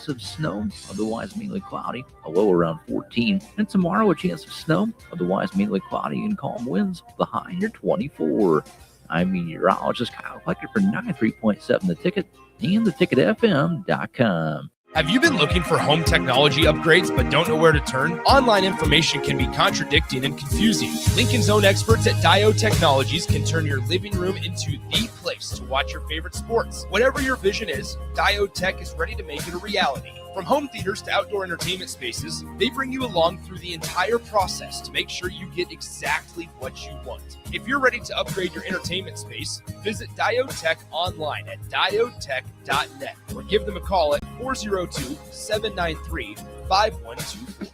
chance of snow, otherwise mainly cloudy, a low around 14. And tomorrow, a chance of snow, otherwise mainly cloudy and calm winds, the high near 24. I'm meteorologist Kyle Flecker for 93.7 The Ticket and theticketfm.com. Have you been looking for home technology upgrades but don't know where to turn? Online information can be contradicting and confusing. Lincoln's own experts at Diode Technologies can turn your living room into the place to watch your favorite sports. Whatever your vision is, Diode Tech is ready to make it a reality. From home theaters to outdoor entertainment spaces, they bring you along through the entire process to make sure you get exactly what you want. If you're ready to upgrade your entertainment space, visit Diode Tech online at diodetech.net or give them a call at 402-793-5124.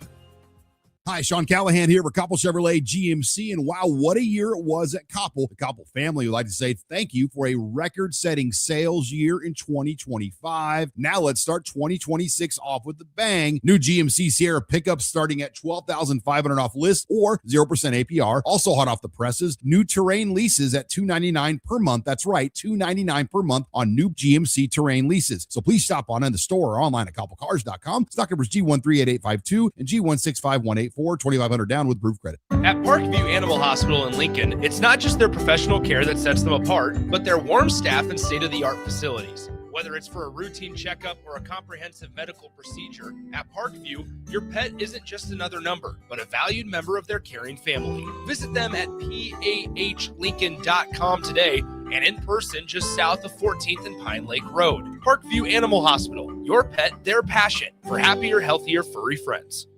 Hi, Sean Callahan here for Koppel Chevrolet GMC, and wow, what a year it was at Koppel. The Koppel family would like to say thank you for a record-setting sales year in 2025. Now let's start 2026 off with the bang. New GMC Sierra pickups starting at $12,500 off list or 0% APR. Also hot off the presses, new Terrain leases at $299 per month. That's right, $299 per month on new GMC Terrain leases. So please stop on in the store or online at koppelcars.com. Stock numbers G138852 and G165184. 2,500 down with proof credit. At Parkview Animal Hospital in Lincoln, it's not just their professional care that sets them apart, but their warm staff and state-of-the-art facilities. Whether it's for a routine checkup or a comprehensive medical procedure, at Parkview, your pet isn't just another number, but a valued member of their caring family. Visit them at pahlincoln.com today and in person just south of 14th and Pine Lake Road. Parkview Animal Hospital, your pet, their passion, for happier, healthier, furry friends.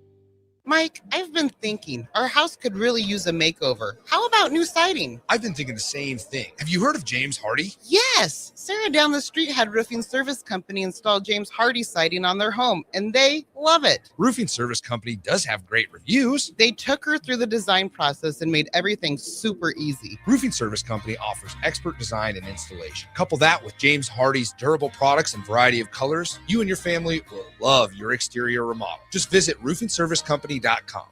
Mike, I've been thinking our house could really use a makeover. How about new siding? I've been thinking the same thing. Have you heard of James Hardy? Yes. Sarah down the street had Roofing Service Company install James Hardy siding on their home, and they love it. Roofing Service Company does have great reviews. They took her through the design process and made everything super easy. Roofing Service Company offers expert design and installation. Couple that with James Hardy's durable products and variety of colors, you and your family will love your exterior remodel. Just visit roofingservicecompany.com.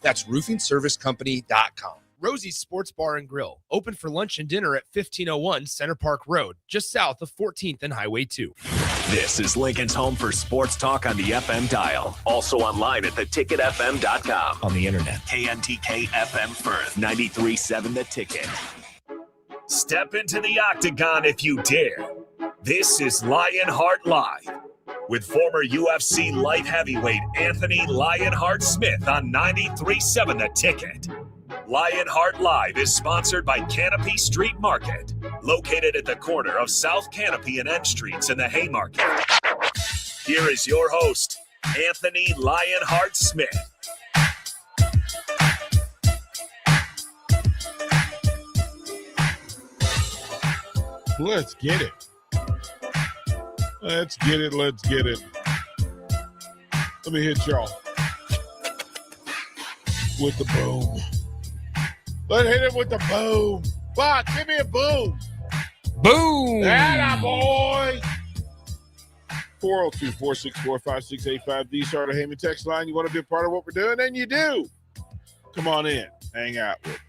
That's roofingservicecompany.com. Rosie's Sports Bar and Grill, open for lunch and dinner at 1501 Center Park Road, just south of 14th and Highway 2. This is Lincoln's home for sports talk on the FM dial. Also online at theticketfm.com. On the internet. KNTK FM Firth, 93.7 The Ticket. Step into the octagon if you dare. This is Lionheart Live with former UFC light heavyweight Anthony Lionheart Smith on 93.7 The Ticket. Lionheart Live is sponsored by Canopy Street Market, located at the corner of South Canopy and N Streets in the Haymarket. Here is your host, Anthony Lionheart Smith. Let's get it. Let's get it. Let's get it. Let me hit y'all with the boom. Let's hit it with the boom. Fuck, give me a boom. Boom. Atta boy. 402-464-5685. The Starter Heyman text line. You want to be a part of what we're doing? And you do. Come on in. Hang out with us.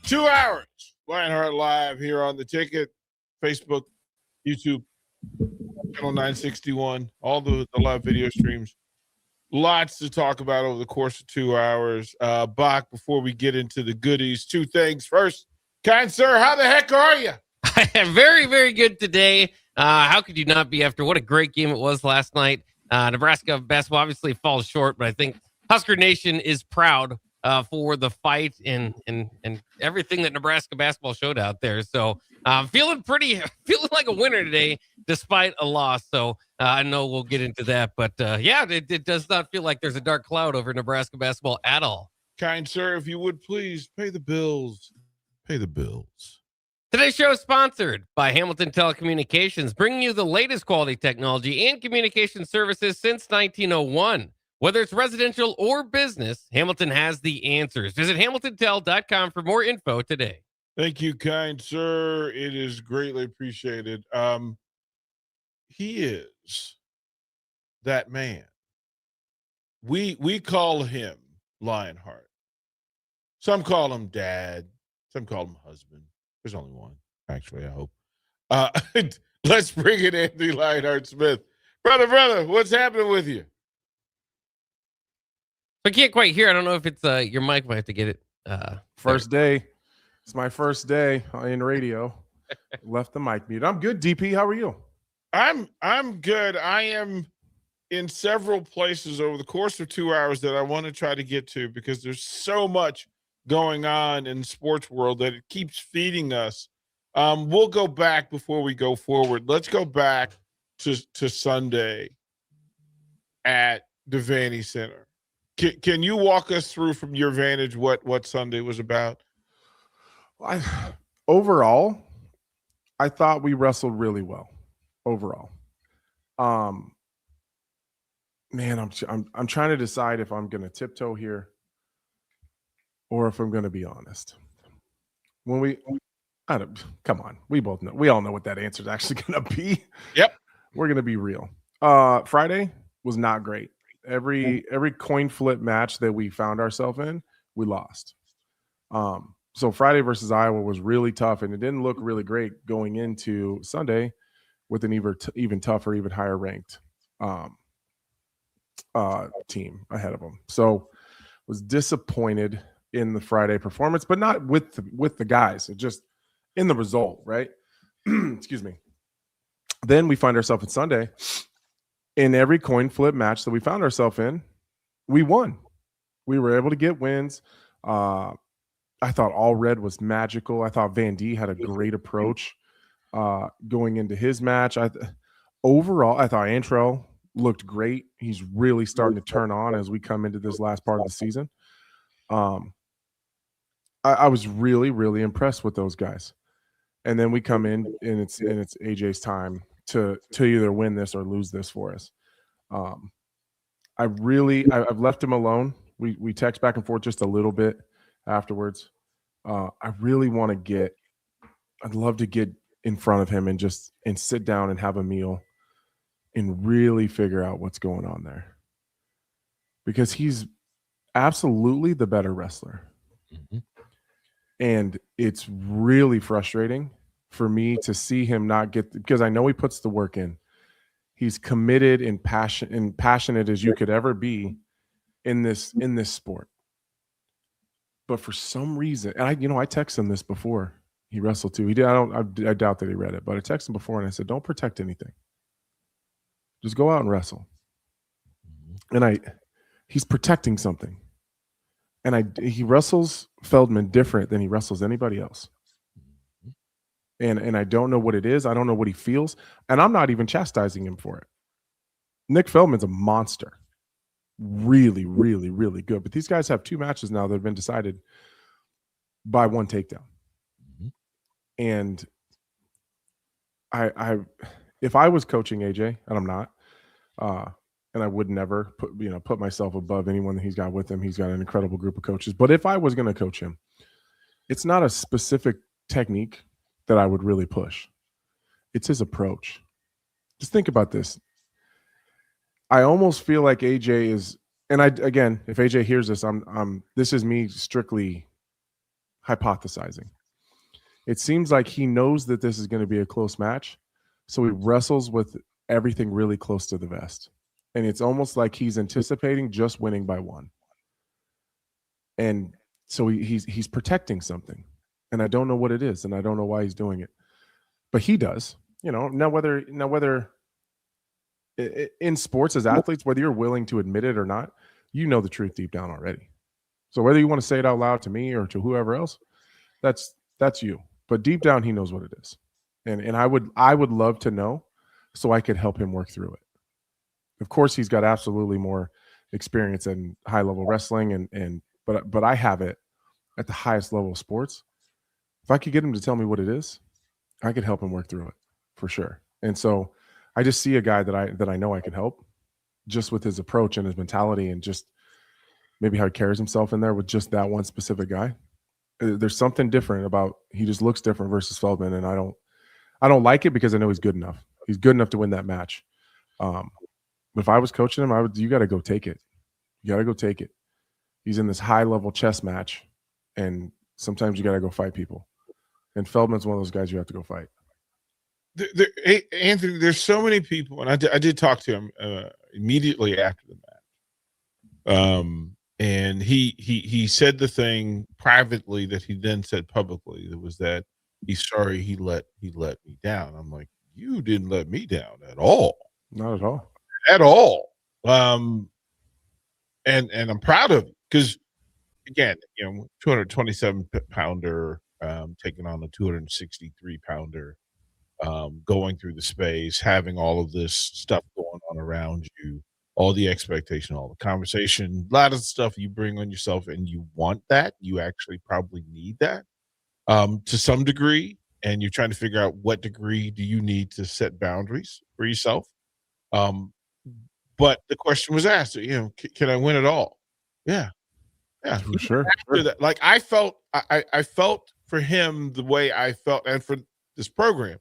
2 hours. Lionheart Live here on the Ticket. Facebook, YouTube, Channel 961, all the live video streams. Lots to talk about over the course of 2 hours. Bach, before we get into the goodies, two things. First, kind sir, how the heck are you? I am very, very good today. How could you not be after what a great game it was last night? Nebraska basketball obviously falls short, but I think Husker Nation is proud for the fight and everything that Nebraska basketball showed out there. So feeling like a winner today, despite a loss. So I know we'll get into that, but it does not feel like there's a dark cloud over Nebraska basketball at all. Kind sir, if you would please pay the bills. Pay the bills. Today's show is sponsored by Hamilton Telecommunications, bringing you the latest quality technology and communication services since 1901. Whether it's residential or business, Hamilton has the answers. Visit hamiltontel.com for more info today. Thank you, kind sir. It is greatly appreciated. He is that man. We call him Lionheart. Some call him dad. Some call him husband. There's only one, actually, I hope. Let's bring in Anthony Lionheart Smith. Brother, what's happening with you? I can't quite hear. I don't know if it's your mic. Might have to get it. First day. It's my first day in radio. Left the mic mute. I'm good, DP. How are you? I'm good. I am in several places over the course of 2 hours that I want to try to get to because there's so much going on in the sports world that it keeps feeding us. We'll go back before we go forward. Let's go back to Sunday at Devaney Center. Can you walk us through from your vantage what Sunday was about? Overall, I thought we wrestled really well. Overall, man, I'm trying to decide if I'm going to tiptoe here or if I'm going to be honest. Come on, we all know what that answer is actually going to be. Yep, we're going to be real. Friday was not great. Every coin flip match that we found ourselves in, we lost. So Friday versus Iowa was really tough, and it didn't look really great going into Sunday with an even tougher, even higher ranked team ahead of them. So was disappointed in the Friday performance, but not with the guys. It just in the result, right? Excuse me. Then we find ourselves in Sunday. In every coin flip match that we found ourselves in, we won. We were able to get wins. I thought All Red was magical. I thought Van D had a great approach going into his match. Overall, I thought Antrell looked great. He's really starting to turn on as we come into this last part of the season. I was really, really impressed with those guys. And then we come in, and it's AJ's time to either win this or lose this for us. I've left him alone. We text back and forth just a little bit afterwards. I really want to I'd love to get in front of him and sit down and have a meal and really figure out what's going on there, because he's absolutely the better wrestler. Mm-hmm. And it's really frustrating for me to see him not get, because I know he puts the work in. He's committed and passionate as you could ever be in this sport. But for some reason, and I texted him this before he wrestled too. He did. I doubt that he read it, but I texted him before and I said, "Don't protect anything. Just go out and wrestle." And he's protecting something. And he wrestles Feldman different than he wrestles anybody else. And I don't know what it is. I don't know what he feels. And I'm not even chastising him for it. Nick Feldman's a monster. Really, really, really good. But these guys have 2 matches now that have been decided by 1 takedown. Mm-hmm. And if I was coaching AJ, and I'm not, and I would never put myself above anyone that he's got with him. He's got an incredible group of coaches. But if I was going to coach him, it's not a specific technique that I would really push. It's his approach. Just think about this. I almost feel like AJ is, and again, if AJ hears this, this is me strictly hypothesizing. It seems like he knows that this is going to be a close match, so he wrestles with everything really close to the vest. And it's almost like he's anticipating just winning by 1. And so he's protecting something. And I don't know what it is, and I don't know why he's doing it. But he does. Now whether in sports as athletes, whether you're willing to admit it or not, you know the truth deep down already. So whether you want to say it out loud to me or to whoever else, that's you. But deep down, he knows what it is. And I would love to know so I could help him work through it. Of course, he's got absolutely more experience in high-level wrestling, but I have it at the highest level of sports. If I could get him to tell me what it is, I could help him work through it for sure. And so I just see a guy that I know I can help just with his approach and his mentality and just maybe how he carries himself in there with just that one specific guy. There's something different about, he just looks different versus Feldman. And I don't like it because I know he's good enough. He's good enough to win that match. If I was coaching him, you got to go take it. You got to go take it. He's in this high-level chess match, and sometimes you got to go fight people. And Feldman's one of those guys you have to go fight. Anthony, there's so many people, and I did talk to him immediately after the match. And he said the thing privately that he then said publicly. That was that he's sorry he let me down. I'm like, you didn't let me down at all. Not at all. At all. And I'm proud of it because, again, 227 pounder taking on the 263 pounder, going through the space, having all of this stuff going on around you, all the expectation, all the conversation, a lot of stuff you bring on yourself, and you want that. You actually probably need that to some degree, and you're trying to figure out what degree do you need to set boundaries for yourself. But the question was asked, can I win it all? Yeah. For sure. That, like I felt for him the way I felt, and for this program,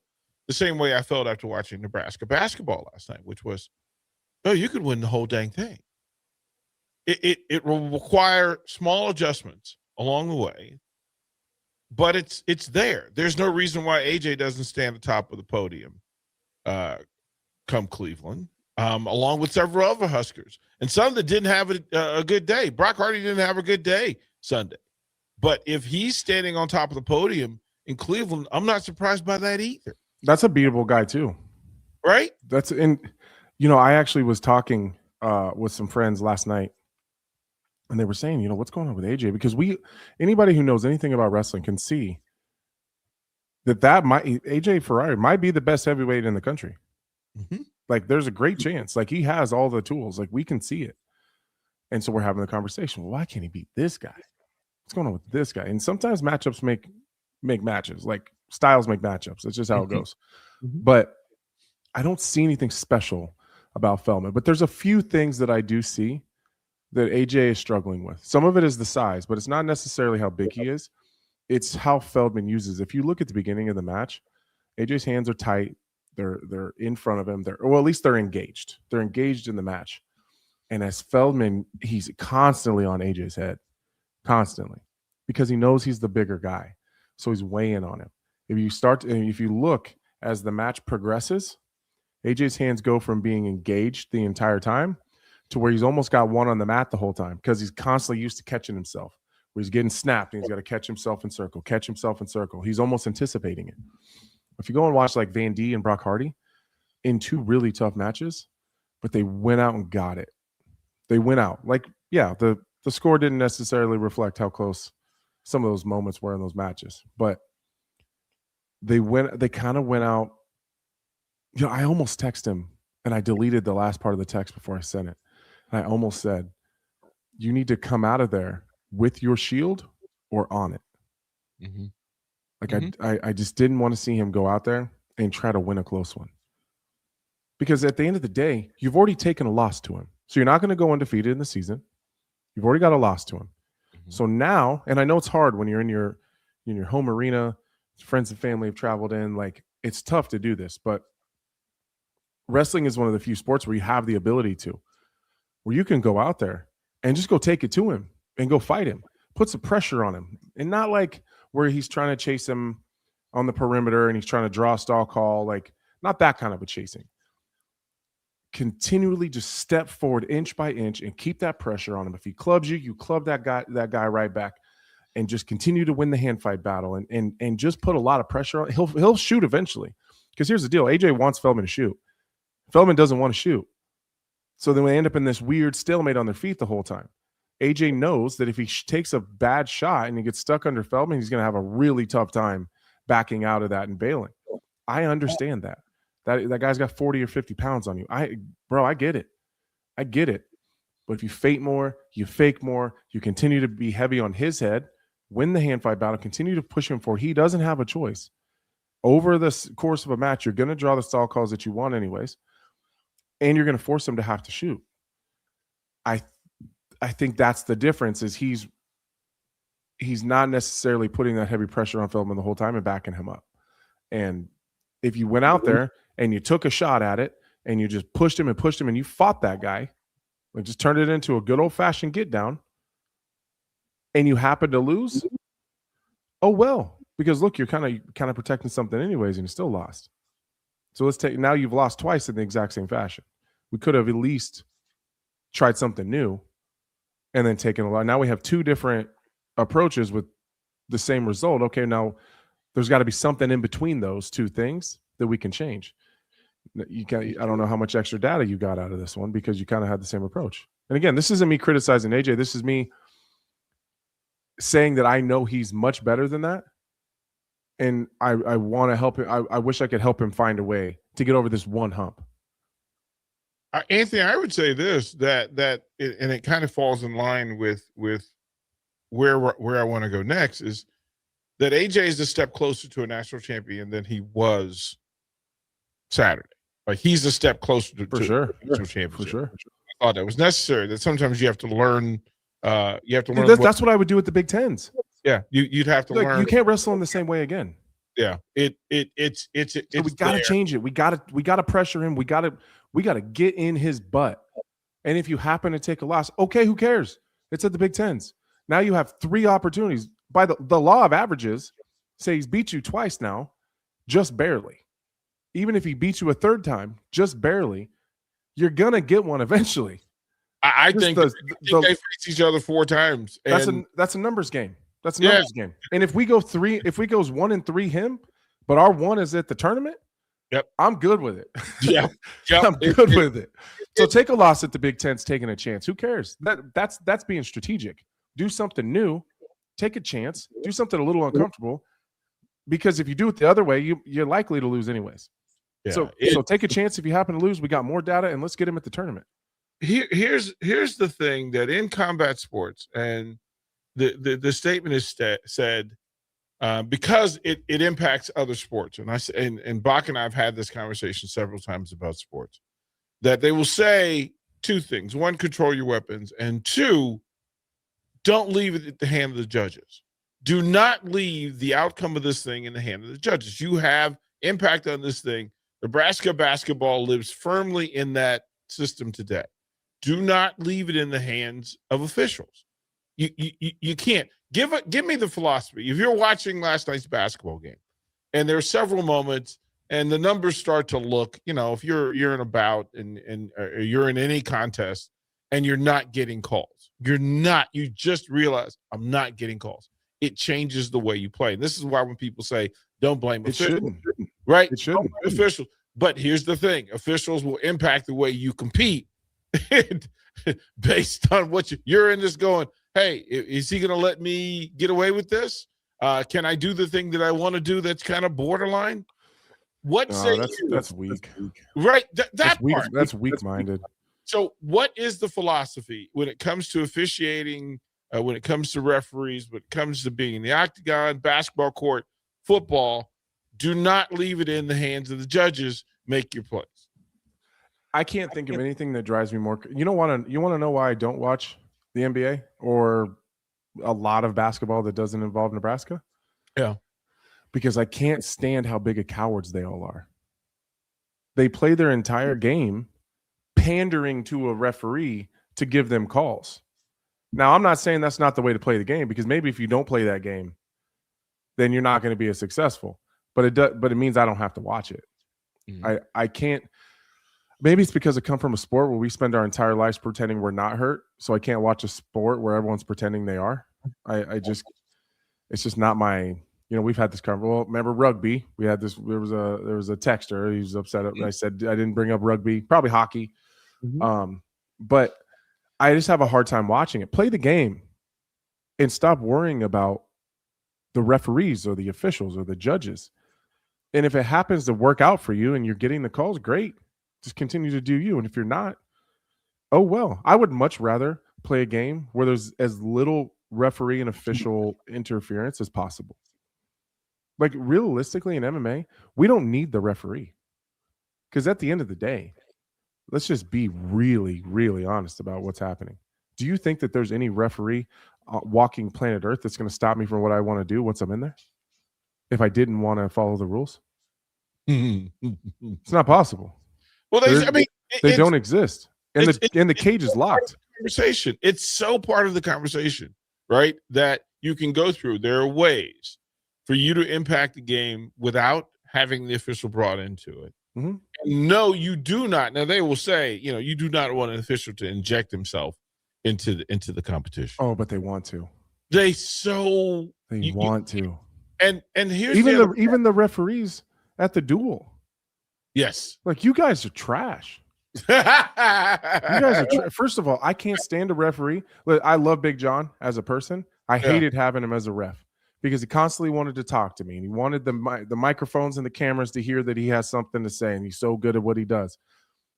the same way I felt after watching Nebraska basketball last night, which was, you could win the whole dang thing. It will require small adjustments along the way, but it's there. There's no reason why AJ doesn't stand at the top of the podium come Cleveland, along with several other Huskers. And some that didn't have a good day. Brock Hardy didn't have a good day Sunday. But if he's standing on top of the podium in Cleveland, I'm not surprised by that either. That's a beatable guy too. Right? I actually was talking with some friends last night, and they were saying, what's going on with AJ? Because anybody who knows anything about wrestling can see that AJ Ferrari might be the best heavyweight in the country. Mm-hmm. Like, there's a great chance. Like, he has all the tools. Like, we can see it. And so we're having the conversation. Well, why can't he beat this guy? What's going on with this guy? And sometimes matchups make matches. Like, styles make matchups. That's just how it goes. Mm-hmm. But I don't see anything special about Feldman. But there's a few things that I do see that AJ is struggling with. Some of it is the size, but it's not necessarily how big he is. It's how Feldman uses. If you look at the beginning of the match, AJ's hands are tight. They're in front of him. At least they're engaged. They're engaged in the match. And as Feldman, he's constantly on AJ's head, constantly, because he knows he's the bigger guy. So he's weighing on him. If you look as the match progresses, AJ's hands go from being engaged the entire time to where he's almost got one on the mat the whole time, because he's constantly used to catching himself, where he's getting snapped and he's got to catch himself in circle. He's almost anticipating it. If you go and watch like Van D and Brock Hardy in two really tough matches, but they went out and got it. They went out. Like, yeah, the score didn't necessarily reflect how close some of those moments were in those matches, but they kind of went out. I almost texted him, and I deleted the last part of the text before I sent it. And I almost said, you need to come out of there with your shield or on it. Mm-hmm. I just didn't want to see him go out there and try to win a close one. Because at the end of the day, you've already taken a loss to him. So you're not going to go undefeated in the season. You've already got a loss to him. Mm-hmm. So now, and I know it's hard when you're in your home arena, friends and family have traveled in, like, it's tough to do this, but wrestling is one of the few sports where you have the ability to, where you can go out there and just go take it to him and go fight him, put some pressure on him, and not like where he's trying to chase him on the perimeter and he's trying to draw a stall call, like, not that kind of a chasing. Continually just step forward inch by inch and keep that pressure on him. If he clubs you, you club that guy right back, and just continue to win the hand fight battle and just put a lot of pressure on. He'll shoot eventually. Because here's the deal. AJ wants Feldman to shoot. Feldman doesn't want to shoot. So then we end up in this weird stalemate on their feet the whole time. AJ knows that if he takes a bad shot and he gets stuck under Feldman, he's going to have a really tough time backing out of that and bailing. I understand that. That guy's got 40 or 50 pounds on you. I get it. I get it. But if you fake more, you fake more, you continue to be heavy on his head, win the hand fight battle, continue to push him forward. He doesn't have a choice. Over the course of a match, you're going to draw the stall calls that you want anyways, and you're going to force him to have to shoot. I think that's the difference, is he's not necessarily putting that heavy pressure on Feldman the whole time and backing him up. And if you went out there and you took a shot at it and you just pushed him and you fought that guy, like just turned it into a good old-fashioned get down, and you happen to lose, oh well, because look, you're kind of protecting something anyways, and you still lost. So let's take, now you've lost twice in the exact same fashion. We could have at least tried something new and then taken a lot. Now we have two different approaches with the same result. Okay, now there's got to be something in between those two things that we can change. I don't know how much extra data you got out of this one because you kind of had the same approach. And again, this isn't me criticizing AJ. This is me saying that I know he's much better than that. And I want to help him. I wish I could help him find a way to get over this one hump. Anthony, I would say this, and it kind of falls in line with where I want to go next, is that AJ is a step closer to a national champion than he was Saturday. Like, he's a step closer to national championship. For sure. I thought that was necessary. That sometimes you have to learn. That's what I would do with the Big Tens. Yeah, you'd have to learn. You can't wrestle in the same way again. Yeah, it's so we got to change it. We got to pressure him. We got to get in his butt. And if you happen to take a loss, okay, who cares? It's at the Big Tens. Now you have 3 opportunities. By the law of averages, say he's beat you twice now, just barely. Even if he beats you a third time, just barely, you're gonna get one eventually. I think they face each other 4 times. That's a numbers game. That's a numbers game. And if we goes 1-3 him, but our 1 is at the tournament, yep, I'm good with it. Yeah, I'm good with it. So take a loss at the Big Ten's taking a chance. Who cares? That's being strategic. Do something new. Take a chance. Do something a little uncomfortable. Because if you do it the other way, you're likely to lose anyways. Yeah, so take a chance. If you happen to lose, we got more data, and let's get him at the tournament. Here's the thing, that in combat sports, and the statement is said because it impacts other sports, and Bach and I have had this conversation several times about sports, that they will say 2 things: 1, control your weapons, and 2, don't leave it at the hand of the judges. Do not leave the outcome of this thing in the hand of the judges. You have impact on this thing. Nebraska basketball lives firmly in that system today. Do not leave it in the hands of officials. You can't. Give me the philosophy. If you're watching last night's basketball game, and there are several moments, and the numbers start to look, if you're in a bout and you're in any contest, and you're not getting calls, you just realize, I'm not getting calls. It changes the way you play. And this is why when people say, don't blame officials, right? It shouldn't. Officials. But here's the thing: officials will impact the way you compete based on what you're in this going, hey, is he going to let me get away with this? Can I do the thing that I want to do that's kind of borderline? That's weak. Right. That's weak-minded. So what is the philosophy when it comes to officiating, when it comes to referees, when it comes to being in the octagon, basketball court, football? Do not leave it in the hands of the judges. Make your plays. I can't think of anything that drives me more. You want to know why I don't watch the NBA or a lot of basketball that doesn't involve Nebraska? Yeah. Because I can't stand how big of cowards they all are. They play their entire game pandering to a referee to give them calls. Now, I'm not saying that's not the way to play the game, because maybe if you don't play that game, then you're not going to be as successful. But it means I don't have to watch it. Mm-hmm. I can't. Maybe it's because I come from a sport where we spend our entire lives pretending we're not hurt, so I can't watch a sport where everyone's pretending they are. It's just not my. We've had this conversation. Well, remember rugby? We had this. There was a texter. He was upset. I said I didn't bring up rugby. Probably hockey. Mm-hmm. But I just have a hard time watching it. Play the game, and stop worrying about the referees or the officials or the judges. And if it happens to work out for you and you're getting the calls, great. Just continue to do you. And if you're not, oh well. I would much rather play a game where there's as little referee and official interference as possible. Like, realistically, in MMA, we don't need the referee. Because at the end of the day, let's just be really, really honest about what's happening. Do you think that there's any referee walking planet Earth that's going to stop me from what I want to do once I'm in there? If I didn't want to follow the rules? It's not possible. Well, they don't exist. And the cage is locked. Conversation. It's so part of the conversation, right? That you can go through. There are ways for you to impact the game without having the official brought into it. Mm-hmm. No, you do not. Now they will say, you do not want an official to inject himself into the competition. Oh, but they want to. They want to. And here's even the referees at the duel. Yes. Like, you guys are trash. First of all, I can't stand a referee. Look, I love Big John as a person. I hated having him as a ref because he constantly wanted to talk to me, and he wanted the microphones and the cameras to hear that he has something to say, and he's so good at what he does.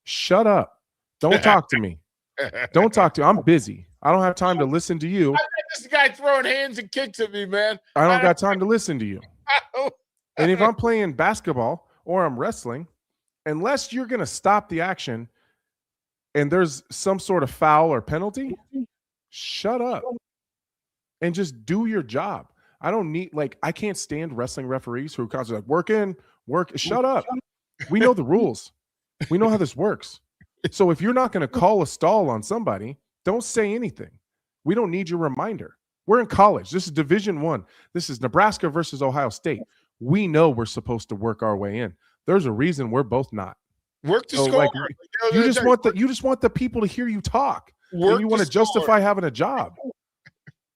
Shut up. Don't talk to me. Don't talk to me. I'm busy. I don't have time to listen to you. I got this guy throwing hands and kicks at me, man. I don't got time to listen to you. And if I'm playing basketball or I'm wrestling, unless you're going to stop the action and there's some sort of foul or penalty, shut up and just do your job. I don't need, I can't stand wrestling referees who are constantly like, work. Shut up. We know the rules. We know how this works. So if you're not going to call a stall on somebody, don't say anything. We don't need your reminder. We're in college. This is Division I. This is Nebraska versus Ohio State. We know we're supposed to work our way in. There's a reason we're both not. Work to score. You just want the people to hear you talk. And you want to justify having a job.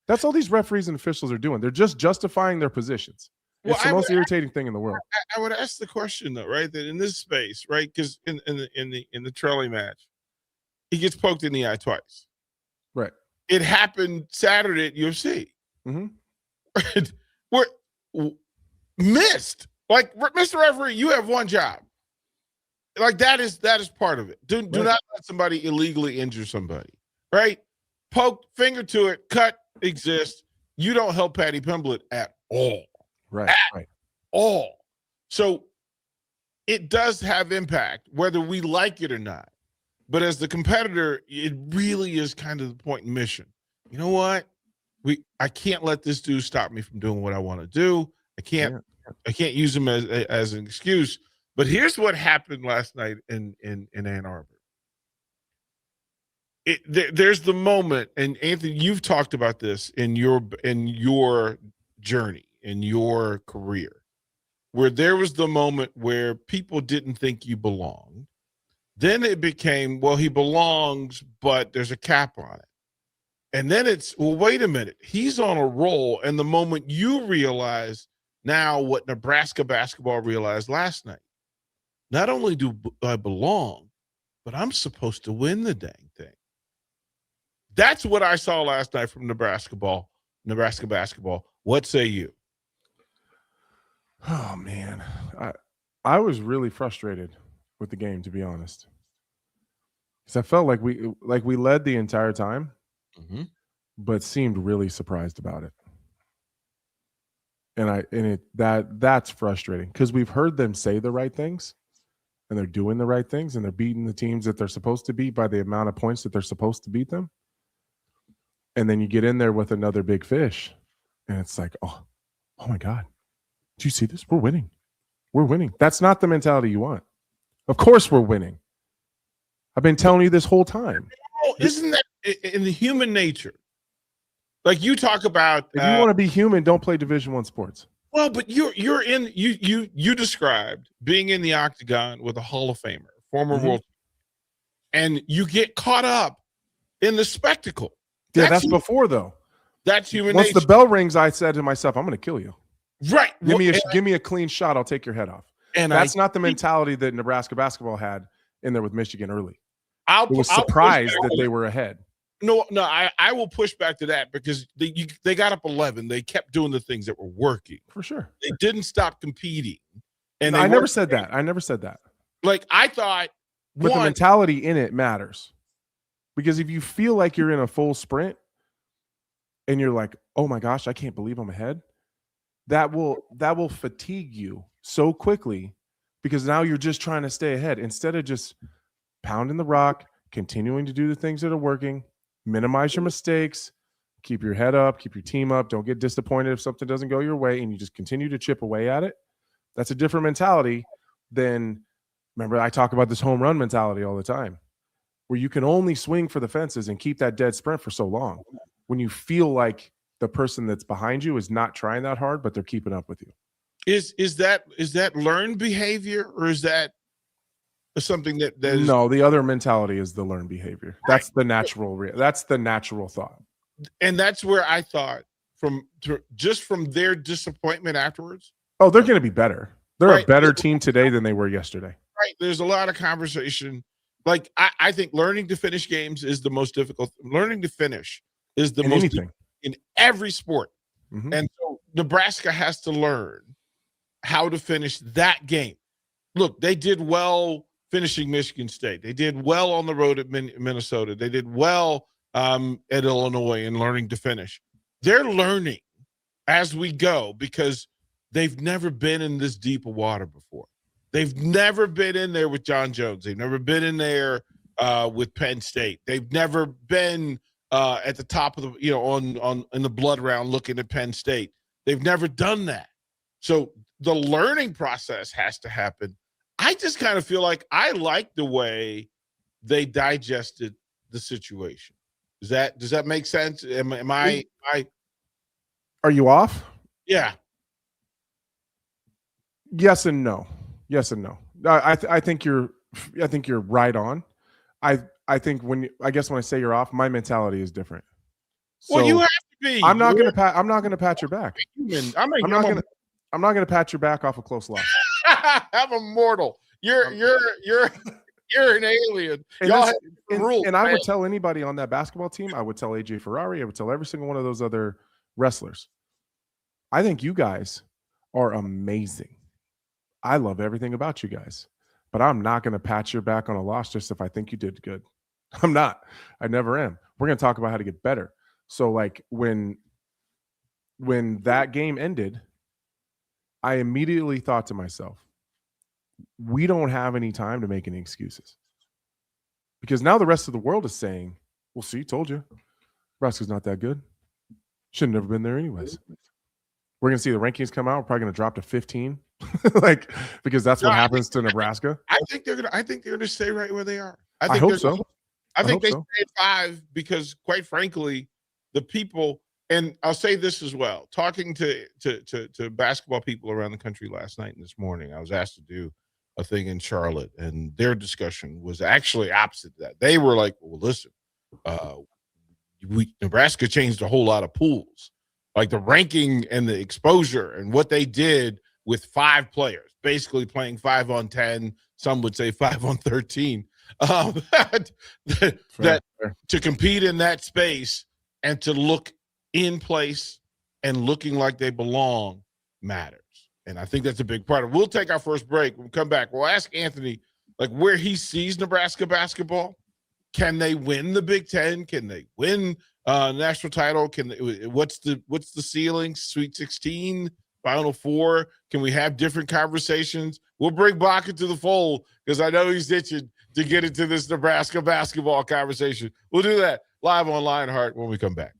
That's all these referees and officials are doing. They're just justifying their positions. It's the most irritating thing in the world. I would ask the question though, right? That in this space, right? Because in the Trelly match, he gets poked in the eye twice. Right. It happened Saturday at UFC. Mm-hmm. We're missed. Like, Mr. Referee, you have one job. Like, that is part of it. Do not let somebody illegally injure somebody. Right? Poke, finger to it, cut exists. You don't help Patty Pimblett at all. Right. At all. So it does have impact, whether we like it or not. But as the competitor, it really is kind of the point and mission. You know what? I can't let this dude stop me from doing what I want to do. I can't use him as an excuse. But here's what happened last night in Ann Arbor. There's the moment, and Anthony, you've talked about this in your journey, in your career, where there was the moment where people didn't think you belonged. Then it became, well, he belongs, but there's a cap on it. And then it's, well, wait a minute, he's on a roll. And the moment you realize now what Nebraska basketball realized last night, not only do I belong, but I'm supposed to win the dang thing. That's what I saw last night from Nebraska basketball. What say you? Oh, man. I was really frustrated with the game, to be honest. Because I felt like we led the entire time, but seemed really surprised about it. And that's frustrating because we've heard them say the right things and they're doing the right things and they're beating the teams that they're supposed to beat by the amount of points that they're supposed to beat them. And then you get in there with another big fish and it's like, oh my God, do you see this? We're winning. We're winning. That's not the mentality you want. Of course we're winning. I've been telling you this whole time. Oh, isn't that in the human nature? Like you talk about, if you want to be human, don't play Division I sports. Well, but you described being in the octagon with a Hall of Famer, former world, and you get caught up in the spectacle. Yeah, that's before though. That's human nature. Once the bell rings, I said to myself, "I'm going to kill you." Right. Give me a clean shot. I'll take your head off. And that's not the mentality that Nebraska basketball had in there with Michigan early. I was surprised that they were ahead. No, I will push back to that because they got up 11. They kept doing the things that were working. For sure. They didn't stop competing. And I never said that. Like, I thought. But the mentality in it matters. Because if you feel like you're in a full sprint and you're like, oh my gosh, I can't believe I'm ahead, that will fatigue you so quickly because now you're just trying to stay ahead instead of just pounding the rock, continuing to do the things that are working. Minimize your mistakes, keep your head up, keep your team up. Don't get disappointed if something doesn't go your way and you just continue to chip away at it. That's a different mentality than, remember, I talk about this home run mentality all the time, where you can only swing for the fences and keep that dead sprint for so long when you feel like the person that's behind you is not trying that hard, but they're keeping up with you. Is that learned behavior or is that something that is No, the other mentality is the learned behavior. That's the natural. That's the natural thought. and that's where I thought just from their disappointment afterwards. Oh, they're going to be better. They're Right. a better team today than they were yesterday. Right. There's a lot of conversation. Like I think learning to finish games is the most difficult. Learning to finish is the In most anything. in every sport. Mhm. And so Nebraska has to learn how to finish that game. Look, they did well finishing Michigan State. They did well on the road at Minnesota. They did well at Illinois in learning to finish. They're learning as we go because they've never been in this deep of water before. They've never been in there with John Jones. They've never been in there with Penn State. They've never been at the top of the, on in the blood round looking at Penn State. They've never done that. So the learning process has to happen. I just kind of feel like I like the way they digested the situation. Does that make sense? Am I Are you off? yeah. Yes and no. Yes and no. I think you're right on. I think when I say you're off, my mentality is different. So Well, you have to be. I'm not going to pat your back. I'm not going to pat your back off a close loss. I'm immortal. You're an alien. And, Y'all that's- have rules, and I man. would tell anybody on that basketball team, I would tell AJ Ferrari, I would tell every single one of those other wrestlers. I think you guys are amazing. I love everything about you guys, but I'm not going to pat your back on a loss just if I think you did good. I'm not. I never am. We're going to talk about how to get better. So like when that game ended, I immediately thought to myself, we don't have any time to make any excuses. Because now the rest of the world is saying, well, see, told you. Nebraska's not that good. Should have never been there anyways. We're going to see the rankings come out. We're probably going to drop to 15. Because that's what happens to Nebraska. I think they're gonna stay right where they are. I hope so. I think they so. stay at 5 because, quite frankly, the people, and I'll say this as well. Talking to basketball people around the country last night and this morning, I was asked to do a thing in Charlotte, and their discussion was actually opposite to that. They were like, "Well, listen, Nebraska changed a whole lot of pools, like the ranking and the exposure, and what they did with 5 players, basically playing 5 on 10. Some would say 5 on 13." That to compete in that space and to look in place and looking like they belong matters. And I think that's a big part of it. We'll take our first break. We'll come back. We'll ask Anthony like where he sees Nebraska basketball. Can they win the Big Ten? Can they win national title? What's the ceiling? Sweet 16, Final Four? Can we have different conversations? We'll bring Baca to the fold because I know he's itching to get into this Nebraska basketball conversation. We'll do that live on Lionheart when we come back.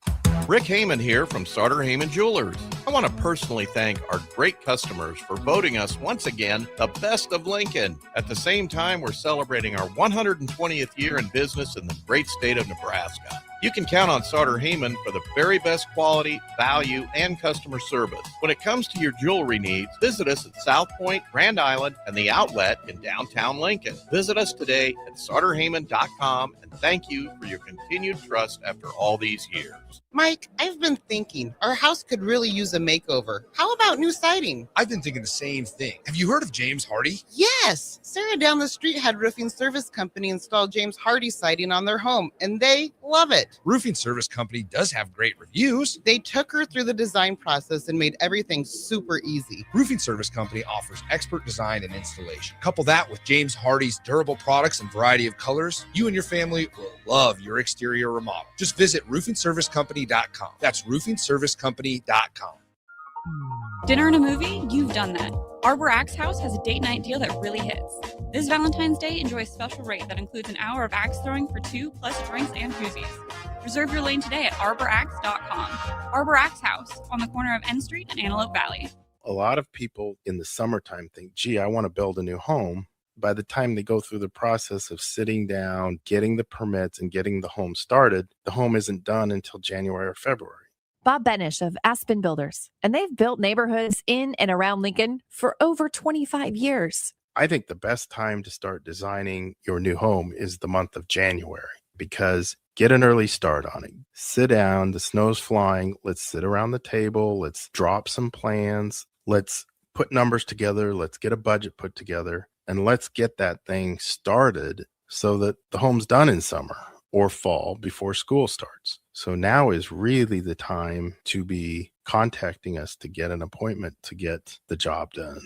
Rick Heyman here from Sauter Heyman Jewelers. I want to personally thank our great customers for voting us once again the best of Lincoln. At the same time, we're celebrating our 120th year in business in the great state of Nebraska. You can count on Sauter Heyman for the very best quality, value, and customer service. When it comes to your jewelry needs, visit us at South Point, Grand Island, and the Outlet in downtown Lincoln. Visit us today at SauterHeyman.com, and thank you for your continued trust after all these years. Mike, I've been thinking our house could really use a makeover. How about new siding? I've been thinking the same thing. Have you heard of James Hardy? Yes. Sarah down the street had roofing service company install James Hardy siding on their home, and they love it. Roofing Service Company does have great reviews. They took her through the design process and made everything super easy. Roofing Service Company offers expert design and installation. Couple that with James Hardy's durable products and variety of colors, you and your family will love your exterior remodel. Just visit roofingservicecompany.com. That's roofingservicecompany.com. Dinner and a movie? You've done that. Arbor Axe House has a date night deal that really hits. This Valentine's Day, enjoy a special rate that includes an hour of axe throwing for 2 plus drinks and koozies. Reserve your lane today at arbораxe.com. Arbor Axe House on the corner of N Street and Antelope Valley. A lot of people in the summertime think, gee, I want to build a new home. By the time they go through the process of sitting down, getting the permits, and getting the home started, the home isn't done until January or February. Bob Benish of Aspen Builders, and they've built neighborhoods in and around Lincoln for over 25 years. I think the best time to start designing your new home is the month of January, because get an early start on it. Sit down, the snow's flying. Let's sit around the table. Let's drop some plans. Let's put numbers together. Let's get a budget put together, and let's get that thing started so that the home's done in summer or fall before school starts. So now is really the time to be contacting us to get an appointment to get the job done.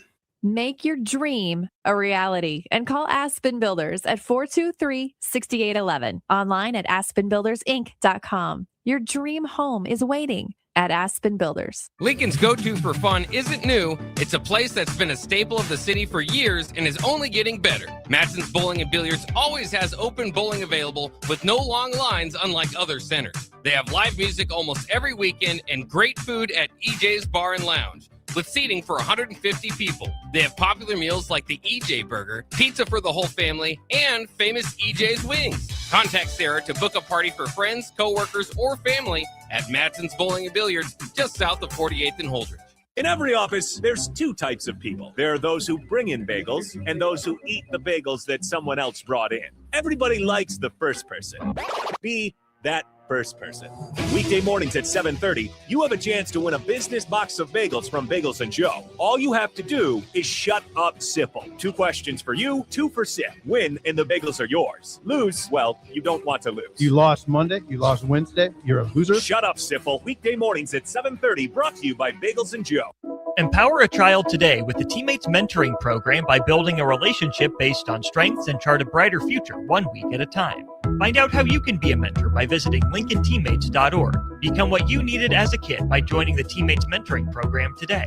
Make your dream a reality and call Aspen Builders at 423-6811. Online at aspenbuildersinc.com. Your dream home is waiting at Aspen Builders. Lincoln's go-to for fun isn't new. It's a place that's been a staple of the city for years and is only getting better. Matson's Bowling and Billiards always has open bowling available with no long lines, unlike other centers. They have live music almost every weekend and great food at EJ's Bar and Lounge, with seating for 150 people. They have popular meals like the EJ Burger, pizza for the whole family, and famous EJ's Wings. Contact Sarah to book a party for friends, coworkers, or family at Matson's Bowling and Billiards, just south of 48th and Holdridge. In every office, there's two types of people. There are those who bring in bagels and those who eat the bagels that someone else brought in. Everybody likes the first person. Be that first person. Weekday mornings at 7:30, you have a chance to win a business box of bagels from Bagels & Joe. All you have to do is shut up, Sipple. 2 questions for you, 2 for Sip. Win, and the bagels are yours. Lose, well, you don't want to lose. You lost Monday, you lost Wednesday, you're a loser. Shut up, Sipple. Weekday mornings at 7:30, brought to you by Bagels & Joe. Empower a child today with the Teammates Mentoring Program by building a relationship based on strengths and chart a brighter future 1 week at a time. Find out how you can be a mentor by visiting LincolnTeammates.org. Become what you needed as a kid by joining the Teammates Mentoring Program today.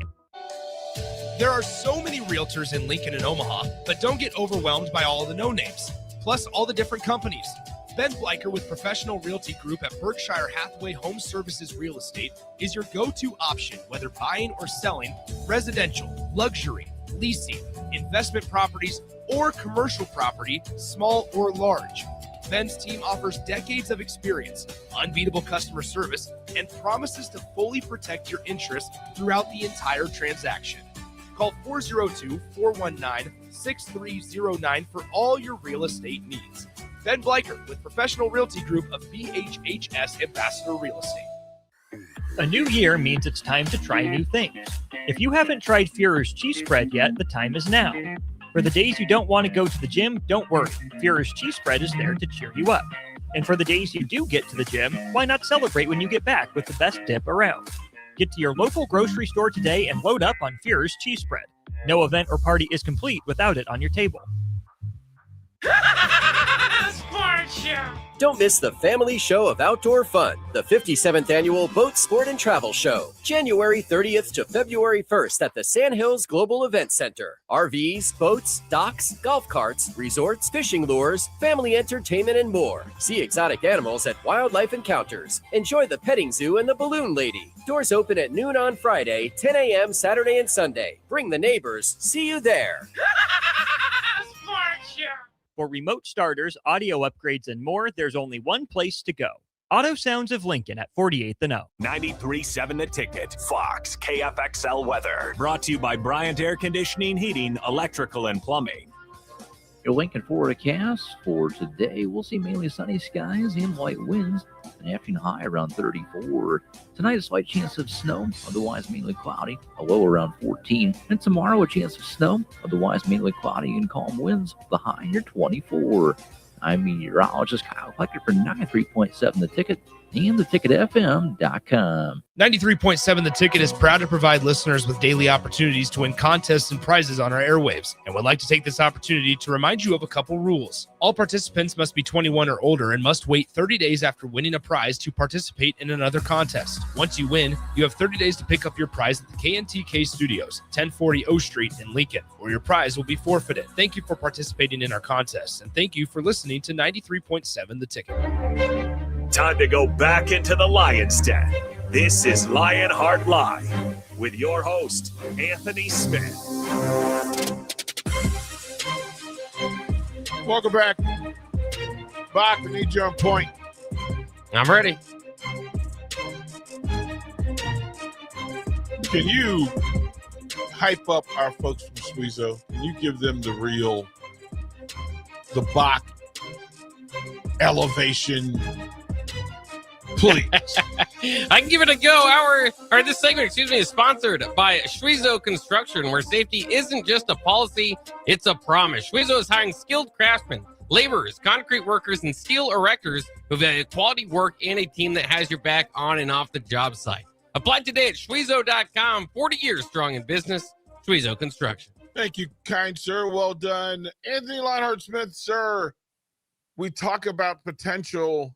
There are so many realtors in Lincoln and Omaha, but don't get overwhelmed by all the no-names, plus all the different companies. Ben Bleicher with Professional Realty Group at Berkshire Hathaway Home Services Real Estate is your go-to option, whether buying or selling residential, luxury, leasing, investment properties, or commercial property, small or large. Ben's team offers decades of experience, unbeatable customer service, and promises to fully protect your interests throughout the entire transaction. Call 402-419-6309 for all your real estate needs. Ben Bleicher with Professional Realty Group of BHHS Ambassador Real Estate. A new year means it's time to try new things. If you haven't tried Führer's cheese spread yet, the time is now. For the days you don't want to go to the gym, don't worry. Führer's cheese spread is there to cheer you up. And for the days you do get to the gym, why not celebrate when you get back with the best dip around? Get to your local grocery store today and load up on Führer's cheese spread. No event or party is complete without it on your table. Sports Show! Don't miss the family show of outdoor fun, the 57th Annual Boat Sport and Travel Show, January 30th to February 1st at the Sandhills Global Event Center. RVs, boats, docks, golf carts, resorts, fishing lures, family entertainment, and more. See exotic animals at Wildlife Encounters. Enjoy the petting zoo and the balloon lady. Doors open at noon on Friday, 10 a.m. Saturday and Sunday. Bring the neighbors. See you there. Sports Show! For remote starters, audio upgrades, and more, there's only one place to go. Auto Sounds of Lincoln at 48th and O. 93.7 The Ticket. Fox KFXL weather. Brought to you by Bryant Air Conditioning, Heating, Electrical, and Plumbing. Your Lincoln forecast for today, we'll see mainly sunny skies and light winds. An afternoon high around 34. Tonight, a slight chance of snow, otherwise mainly cloudy, a low around 14. And tomorrow, a chance of snow, otherwise mainly cloudy and calm winds, the high near 24. I'm meteorologist Kyle Flecker for 93.7 The Ticket and theticketfm.com. 93.7 The Ticket is proud to provide listeners with daily opportunities to win contests and prizes on our airwaves, and would like to take this opportunity to remind you of a couple rules. All participants must be 21 or older and must wait 30 days after winning a prize to participate in another contest. Once you win, you have 30 days to pick up your prize at the KNTK Studios, 1040 O Street in Lincoln, or your prize will be forfeited. Thank you for participating in our contest, and thank you for listening to 93.7 The Ticket. Time to go back into the Lion's Den. This is Lionheart Live with your host, Anthony Smith. Welcome back. Bach, I need you on point. I'm ready. Can you hype up our folks from Sweezo? Can you give them the Bach elevation, please? I can give it a go. This segment, is sponsored by Schwezo Construction, where safety isn't just a policy, it's a promise. Schwezo is hiring skilled craftsmen, laborers, concrete workers, and steel erectors who have quality work and a team that has your back on and off the job site. Apply today at Schwezo.com. 40 years strong in business. Schwezo Construction. Thank you, kind sir. Well done. Anthony Lionheart Smith, sir. We talk about potential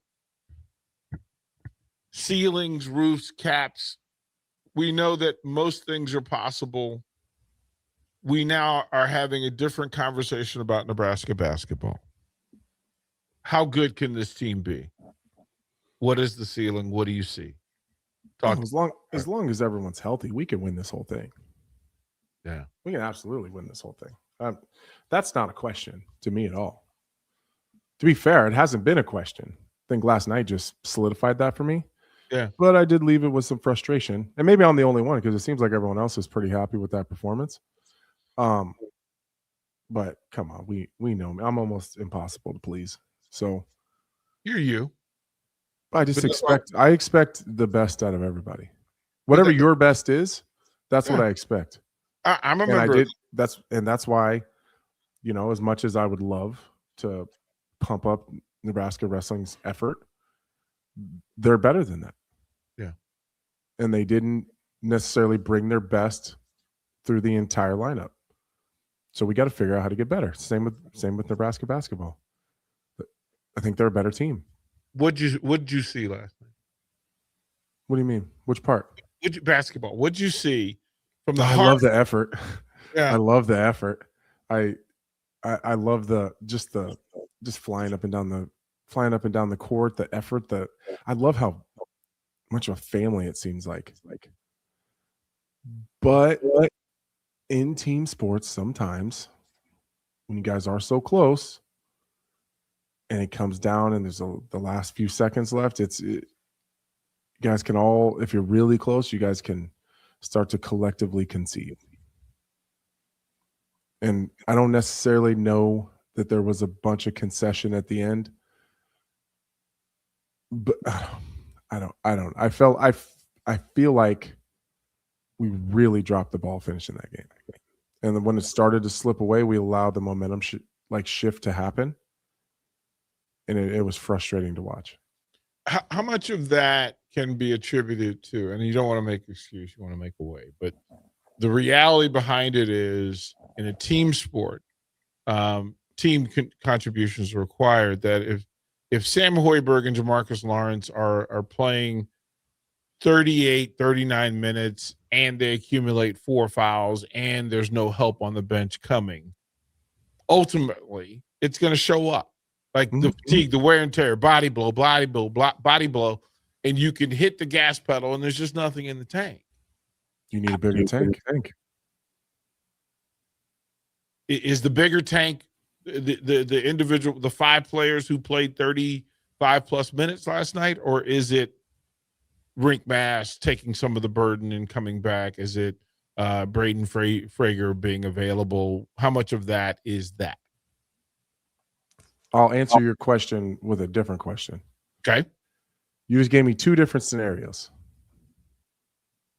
ceilings, roofs, caps. We know that most things are possible. We now are having a different conversation about Nebraska basketball. How good can this team be? What is the ceiling? What do you see? As long as everyone's healthy, we can win this whole thing. Yeah, we can absolutely win this whole thing. That's not a question to me at all. To be fair, it hasn't been a question. I think last night just solidified that for me. Yeah. But I did leave it with some frustration. And maybe I'm the only one because it seems like everyone else is pretty happy with that performance. But come on, we know me. I'm almost impossible to please. So you're you. I expect the best out of everybody. Whatever your best is, that's what I expect. I'm a member. That's why, as much as I would love to pump up Nebraska wrestling's effort, they're better than that. Yeah. And they didn't necessarily bring their best through the entire lineup. So we got to figure out how to get better. Same with Nebraska basketball. I think they're a better team. What'd you see last night? What do you mean? Which part? Basketball. What'd you see from the I heart? love the effort. Yeah. I love the effort. I love just flying up and down the court, the effort, I love how much of a family it seems like. But in team sports, sometimes when you guys are so close and it comes down and there's the last few seconds left, you guys can all, if you're really close, you guys can start to collectively concede. And I don't necessarily know that there was a bunch of concession at the end, but I don't. I feel like we really dropped the ball finishing that game. And then when it started to slip away, we allowed the momentum shift to happen. And it was frustrating to watch. How much of that can be attributed to, and you don't want to make an excuse, you want to make a way, but the reality behind it is in a team sport, team contributions are required. That if Sam Hoiberg and Jamarcus Lawrence are playing 38, 39 minutes and they accumulate 4 fouls and there's no help on the bench coming, ultimately it's going to show up. Like the fatigue, the wear and tear, body blow, and you can hit the gas pedal and there's just nothing in the tank. You need a bigger tank. Is the bigger tank the individual, the 5 players who played 35 plus minutes last night, or is it rink mass taking some of the burden and coming back? Is it Braden Frager being available? How much of that is that? I'll answer your question with a different question. Okay. You just gave me 2 different scenarios.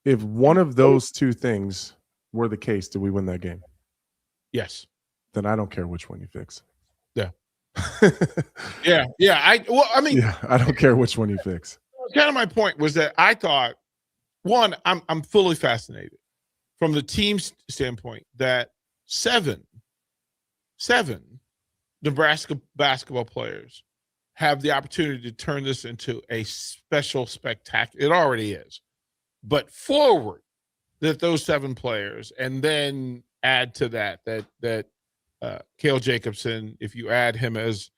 If one of those 2 things were the case, did we win that game? Yes. Then I don't care which one you fix. Yeah. Yeah. I don't care which one you fix. Kind of my point was that I thought, one, I'm fully fascinated from the team's standpoint that 7 Nebraska basketball players have the opportunity to turn this into a special spectacular. It already is. But forward, that those 7 players, and then add to that Cale Jacobson, if you add him as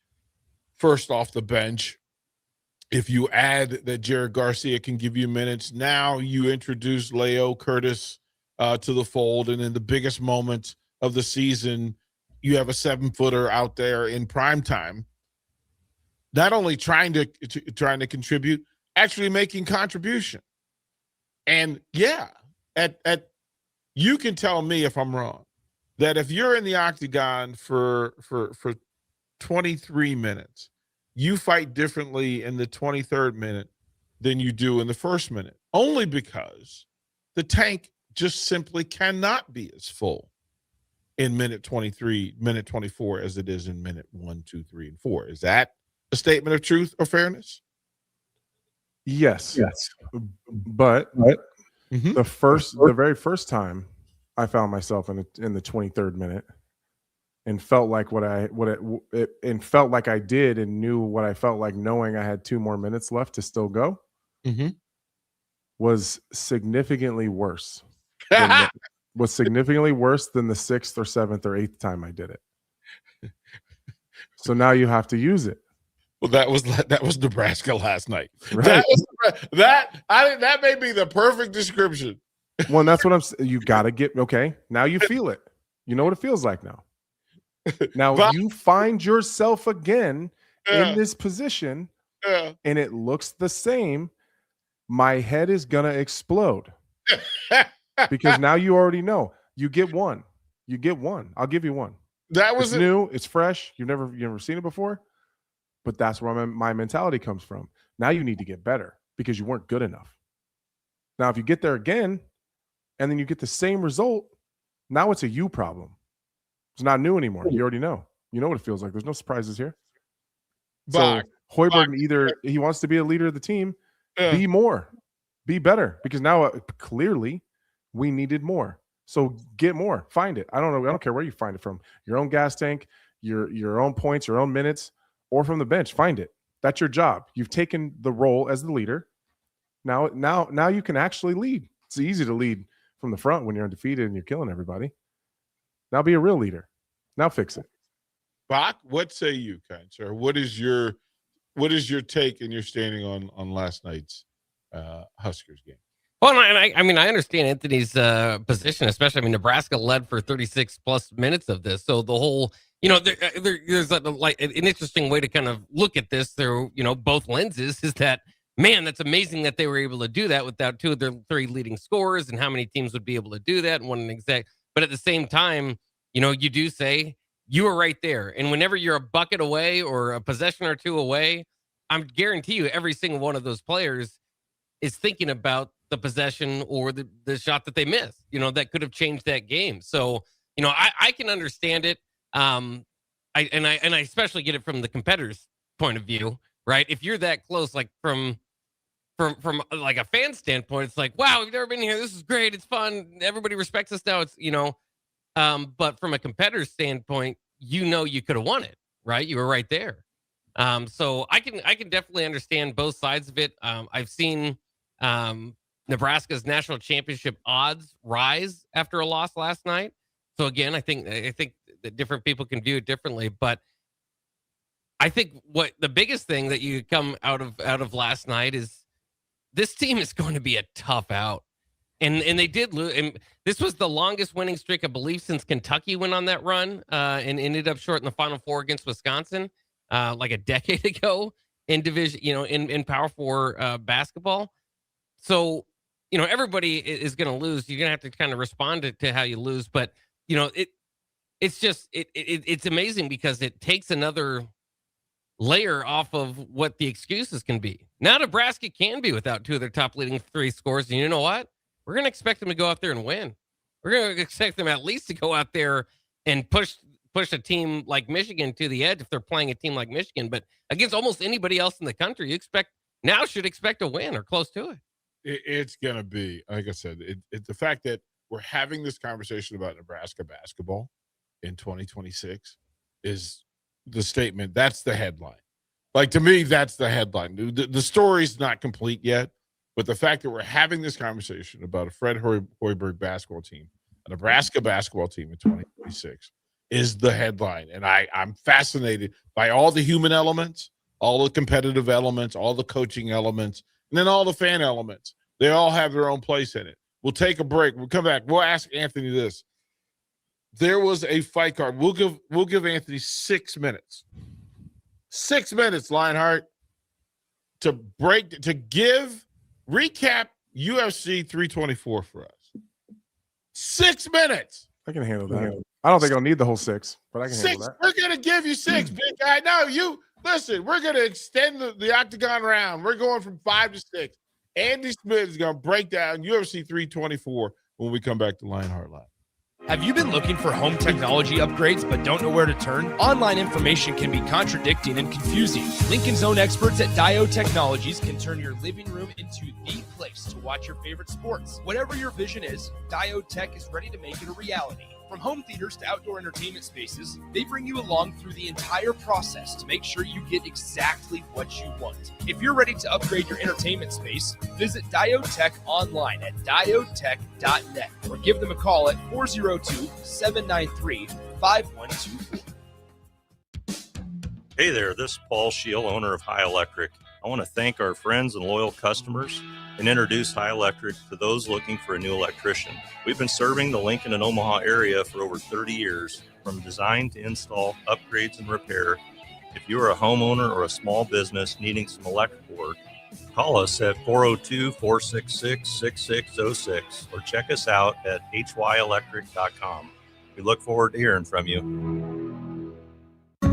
first off the bench, if you add that Jared Garcia can give you minutes, now you introduce Leo Curtis to the fold, and in the biggest moment of the season, you have a 7-footer out there in prime time, not only trying to contribute, actually making contribution. And yeah, at You can tell me if I'm wrong. That if you're in the octagon for 23 minutes, you fight differently in the 23rd minute than you do in the first minute, only because the tank just simply cannot be as full in minute 23, minute 24 as it is in minute 1, 2, 3, and 4. Is that a statement of truth or fairness? Yes. But the very first time I found myself in the 23rd minute and felt like and felt like I did and knew what I felt like knowing I had 2 more minutes left to still go was significantly worse. Was significantly worse than the 6th or 7th or 8th time I did it. So now you have to use it. Well, that was Nebraska last night. Right. I think that may be the perfect description. Well, that's what I'm saying. You got to get, okay, now you feel it. You know what it feels like now. Now you find yourself again in this position and it looks the same. My head is going to explode because now you already know. You get one. I'll give you one. That was new. It's fresh. You've never seen it before. But that's where my mentality comes from. Now you need to get better because you weren't good enough. Now, if you get there again and then you get the same result, now it's a you problem. It's not new anymore. You already know. You know what it feels like. There's no surprises here. So Hoiberg, either he wants to be a leader of the team, be more, be better, because now clearly we needed more. So get more, find it. I don't know. I don't care where you find it from. Your own gas tank, your own points, your own minutes, or from the bench. Find it. That's your job. You've taken the role as the leader. Now you can actually lead. It's easy to lead from the front when you're undefeated and you're killing everybody. Now be a real leader. Now fix it. Bach, what say you, kind sir? What is your take and your standing on last night's Huskers game? Well, and I understand Anthony's position, especially. I mean, Nebraska led for 36 plus minutes of this, so the whole, there's like an interesting way to kind of look at this through, both lenses. Is that, man, that's amazing that they were able to do that without 2 of their 3 leading scorers, and how many teams would be able to do that and one exact. But at the same time, you do say you were right there, and whenever you're a bucket away or a possession or 2 away, I'm guarantee you every single one of those players is thinking about the possession or the shot that they missed, that could have changed that game. So, I can understand it. I especially get it from the competitor's point of view, right? If you're that close, like from like a fan standpoint, it's like, wow, we've never been here. This is great. It's fun. Everybody respects us now. It's, but from a competitor's standpoint, you could have won it, right? You were right there. So I can definitely understand both sides of it. I've seen Nebraska's national championship odds rise after a loss last night. So again, I think that different people can view it differently, but I think what the biggest thing that you come out of last night is this team is going to be a tough out. And they did lose. And this was the longest winning streak, I believe, since Kentucky went on that run and ended up short in the Final Four against Wisconsin like a decade ago in division, in Power 4 basketball. So, everybody is going to lose. You're going to have to kind of respond to how you lose. But, it's amazing because it takes another layer off of what the excuses can be. Now Nebraska can be without 2 of their top leading 3 scores. And you know what? We're going to expect them to go out there and win. We're going to expect them at least to go out there and push a team like Michigan to the edge if they're playing a team like Michigan. But against almost anybody else in the country, you should expect a win or close to it. It's going to be, like I said, the fact that we're having this conversation about Nebraska basketball in 2026 is the statement. That's the headline. Like, to me, that's the headline. The story's not complete yet, but the fact that we're having this conversation about a Fred Hoiberg basketball team, a Nebraska basketball team in 2026 is the headline. And I'm fascinated by all the human elements, all the competitive elements, all the coaching elements, and then all the fan elements. They all have their own place in it. We'll take a break. We'll come back. We'll ask Anthony this. There was a fight card. We'll give Anthony 6 minutes. 6 minutes, Lionheart, to recap UFC 324 for us. 6 minutes. I can handle that. I don't think I'll need the whole 6, but I can handle that. We're going to give you 6, big guy. No, you listen, we're going to extend the octagon round. We're going from 5 to 6. Andy Smith is going to break down UFC 324 when we come back to Lionheart Live. Have you been looking for home technology upgrades but don't know where to turn? Online information can be contradicting and confusing. Lincoln's own experts at Dio Technologies can turn your living room into the place to watch your favorite sports. Whatever your vision is, Dio Tech is ready to make it a reality. From home theaters to outdoor entertainment spaces, they bring you along through the entire process to make sure you get exactly what you want. If you're ready to upgrade your entertainment space, visit Diotech online at diotech.net or give them a call at 402-793-5124. Hey there, this is Paul Scheel, owner of High Electric. I want to thank our friends and loyal customers and introduce High Electric to those looking for a new electrician. We've been serving the Lincoln and Omaha area for over 30 years, from design to install, upgrades, and repair. If you are a homeowner or a small business needing some electrical work, call us at 402-466-6606 or check us out at hyelectric.com. We look forward to hearing from you.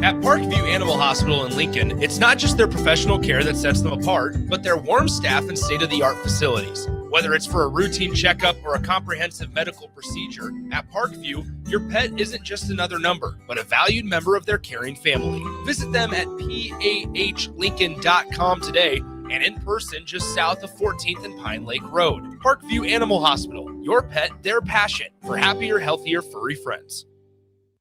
At Parkview Animal Hospital in Lincoln, it's not just their professional care that sets them apart, but their warm staff and state-of-the-art facilities. Whether it's for a routine checkup or a comprehensive medical procedure, at Parkview, your pet isn't just another number, but a valued member of their caring family. Visit them at pahlincoln.com today and in person just south of 14th and Pine Lake Road. Parkview Animal Hospital, your pet, their passion for happier, healthier, furry friends.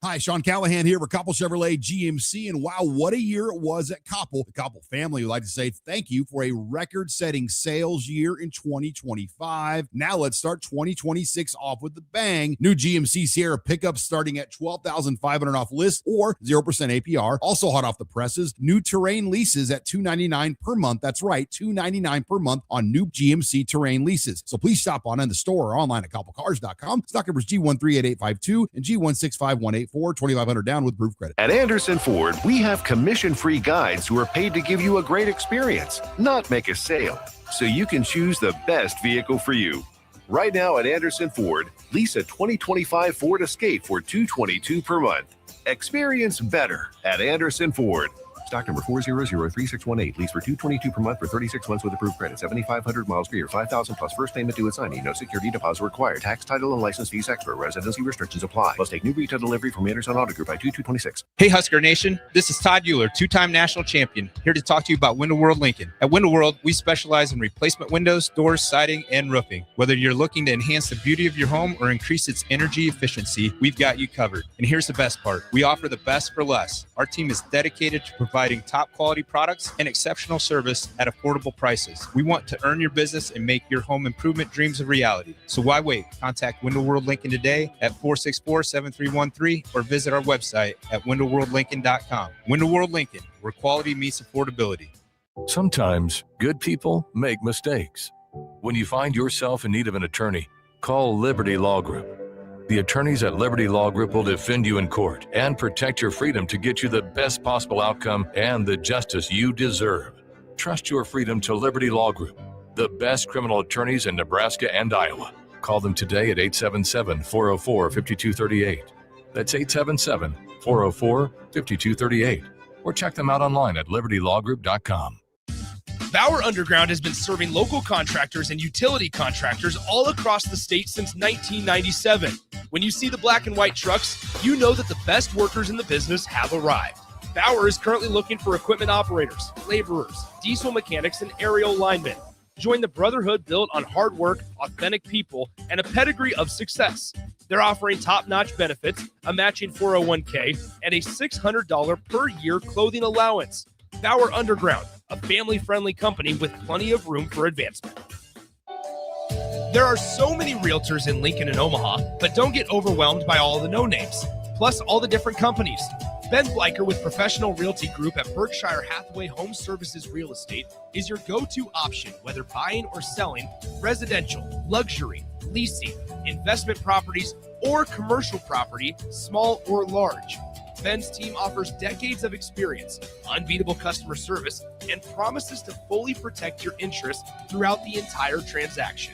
Hi, Sean Callahan here for Koppel Chevrolet GMC, and wow, what a year it was at Koppel. The Koppel family would like to say thank you for a record-setting sales year in 2025. Now let's start 2026 off with the bang. New GMC Sierra pickups starting at $12,500 off list or 0% APR. Also hot off the presses, new Terrain leases at $299 per month. That's right, $299 per month on new GMC Terrain leases. So please stop on in the store or online at koppelcars.com. Stock numbers G138852 and G16518. 2,500 down with proof credit. At Anderson Ford, we have commission-free guides who are paid to give you a great experience, not make a sale, so you can choose the best vehicle for you. Right now at Anderson Ford, lease a 2025 Ford Escape for $222 per month. Experience better at Anderson Ford. Stock number 4003618. Lease for $222 per month for 36 months with approved credit. 7,500 miles per year. 5,000 plus first payment due at signing. No security deposit required. Tax, title, and license fees extra. Residency restrictions apply. Must take new retail delivery from Anderson Auto Group by 2226. Hey Husker Nation, this is Todd Euler, two-time national champion, here to talk to you about Window World Lincoln. At Window World, we specialize in replacement windows, doors, siding, and roofing. Whether you're looking to enhance the beauty of your home or increase its energy efficiency, we've got you covered. And here's the best part. We offer the best for less. Our team is dedicated to providing top quality products and exceptional service at affordable prices. We want to earn your business and make your home improvement dreams a reality. So why wait? Contact Window World Lincoln today at 464-7313 or visit our website at windowworldlincoln.com. Window World Lincoln, where quality meets affordability. Sometimes good people make mistakes. When you find yourself in need of an attorney, call Liberty Law Group. The attorneys at Liberty Law Group will defend you in court and protect your freedom to get you the best possible outcome and the justice you deserve. Trust your freedom to Liberty Law Group, the best criminal attorneys in Nebraska and Iowa. Call them today at 877-404-5238. That's 877-404-5238. Or check them out online at libertylawgroup.com. Bauer Underground has been serving local contractors and utility contractors all across the state since 1997. When you see the black and white trucks, you know that the best workers in the business have arrived. Bauer is currently looking for equipment operators, laborers, diesel mechanics, and aerial linemen. Join the brotherhood built on hard work, authentic people, and a pedigree of success. They're offering top-notch benefits, a matching 401k, and a $600 per year clothing allowance. Bauer Underground, a family-friendly company with plenty of room for advancement. There are so many realtors in Lincoln and Omaha, but don't get overwhelmed by all the no-names, plus all the different companies. Ben Bleicher with Professional Realty Group at Berkshire Hathaway Home Services Real Estate is your go-to option, whether buying or selling residential, luxury, leasing, investment properties, or commercial property, small or large. Ben's team offers decades of experience, unbeatable customer service, and promises to fully protect your interests throughout the entire transaction.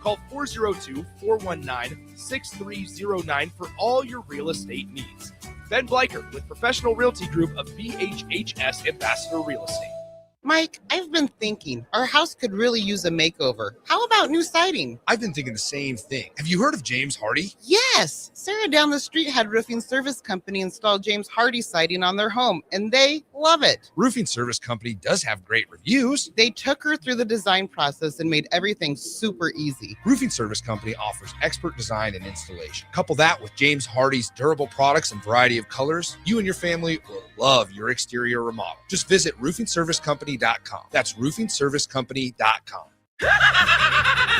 Call 402-419-6309 for all your real estate needs. Ben Bleicher with Professional Realty Group of BHHS Ambassador Real Estate. Mike, I've been thinking our house could really use a makeover. How about new siding? I've been thinking the same thing. Have you heard of James Hardy? Yes. Sarah down the street had roofing service company install James Hardy siding on their home, and they love it. Roofing Service Company does have great reviews. They took her through the design process and made everything super easy. Roofing Service Company offers expert design and installation. Couple that with James Hardy's durable products and variety of colors, you and your family will love your exterior remodel. Just visit roofingservicecompany.com. That's roofingservicecompany.com.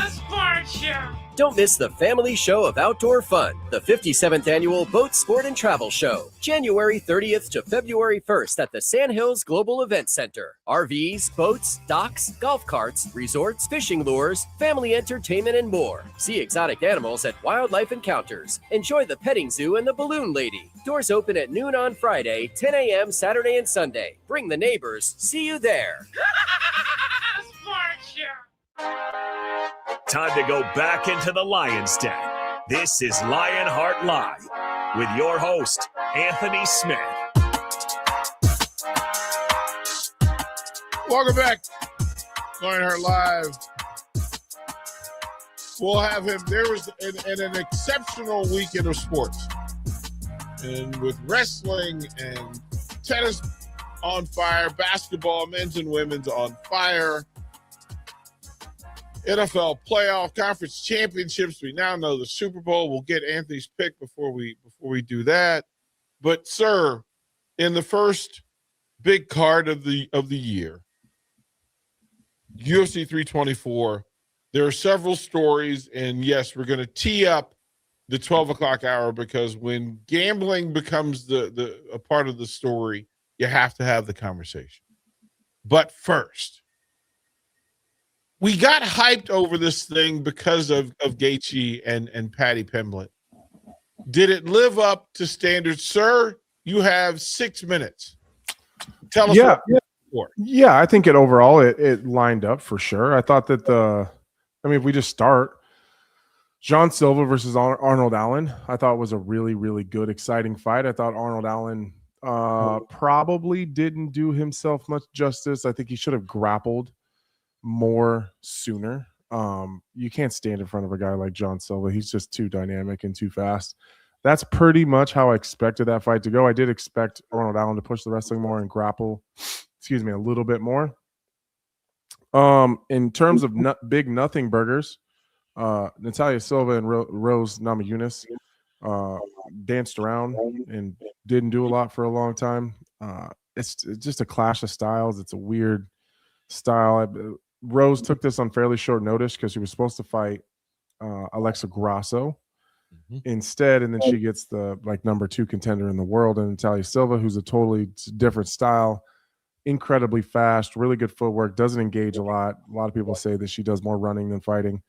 Sports Show. Don't miss the family show of outdoor fun, the 57th annual Boat Sport and Travel Show, January 30th to February 1st at the Sandhills Global Event Center. RVs, boats, docks, golf carts, resorts, fishing lures, family entertainment, and more. See exotic animals at Wildlife Encounters. Enjoy the petting zoo and the balloon lady. Doors open at noon on Friday, 10 a.m. Saturday and Sunday. Bring the neighbors. See you there. Sports Show. Time to go back into the Lion's Den. This is Lionheart Live with your host, Anthony Smith. Welcome back. Lionheart Live. We'll have him. There was an exceptional weekend of sports. And with wrestling and tennis on fire, basketball, men's and women's on fire. NFL playoff conference championships. We now know the Super Bowl. We'll get Anthony's pick before we do that. But sir, in the first big card of the year, UFC 324, there are several stories, and yes, we're going to tee up the 12 o'clock hour because when gambling becomes a part of the story, you have to have the conversation. But first, we got hyped over this thing because of Gaethje and Patty Pimblett. Did it live up to standards? Sir, you have 6 minutes. Tell us Yeah, I think overall it lined up for sure. I thought that if we just start, John Silva versus Arnold Allen, I thought was a really, really good, exciting fight. I thought Arnold Allen probably didn't do himself much justice. I think he should have grappled more sooner. You can't stand in front of a guy like John Silva. He's just too dynamic and too fast. That's pretty much how I expected that fight to go. I did expect Arnold Allen to push the wrestling more and grapple, a little bit more. In terms of big nothing burgers, Natalia Silva and Rose Namajunas danced around and didn't do a lot for a long time. It's just a clash of styles. It's a weird style. Rose took this on fairly short notice because she was supposed to fight Alexa Grasso instead, and then she gets the number 2 contender in the world, and Natalia Silva, who's a totally different style, incredibly fast, really good footwork, doesn't engage a lot. A lot of people say that she does more running than fighting.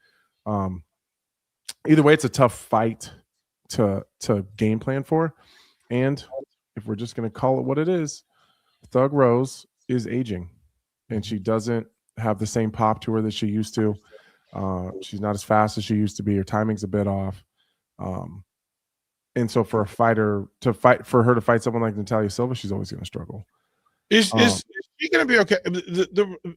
Either way, it's a tough fight to game plan for, and if we're just going to call it what it is, Thug Rose is aging, and she doesn't have the same pop to her that she used to. She's not as fast as she used to be. Her timing's a bit off. And so for her to fight someone like Natalia Silva, she's always going to struggle. Is she going to be okay?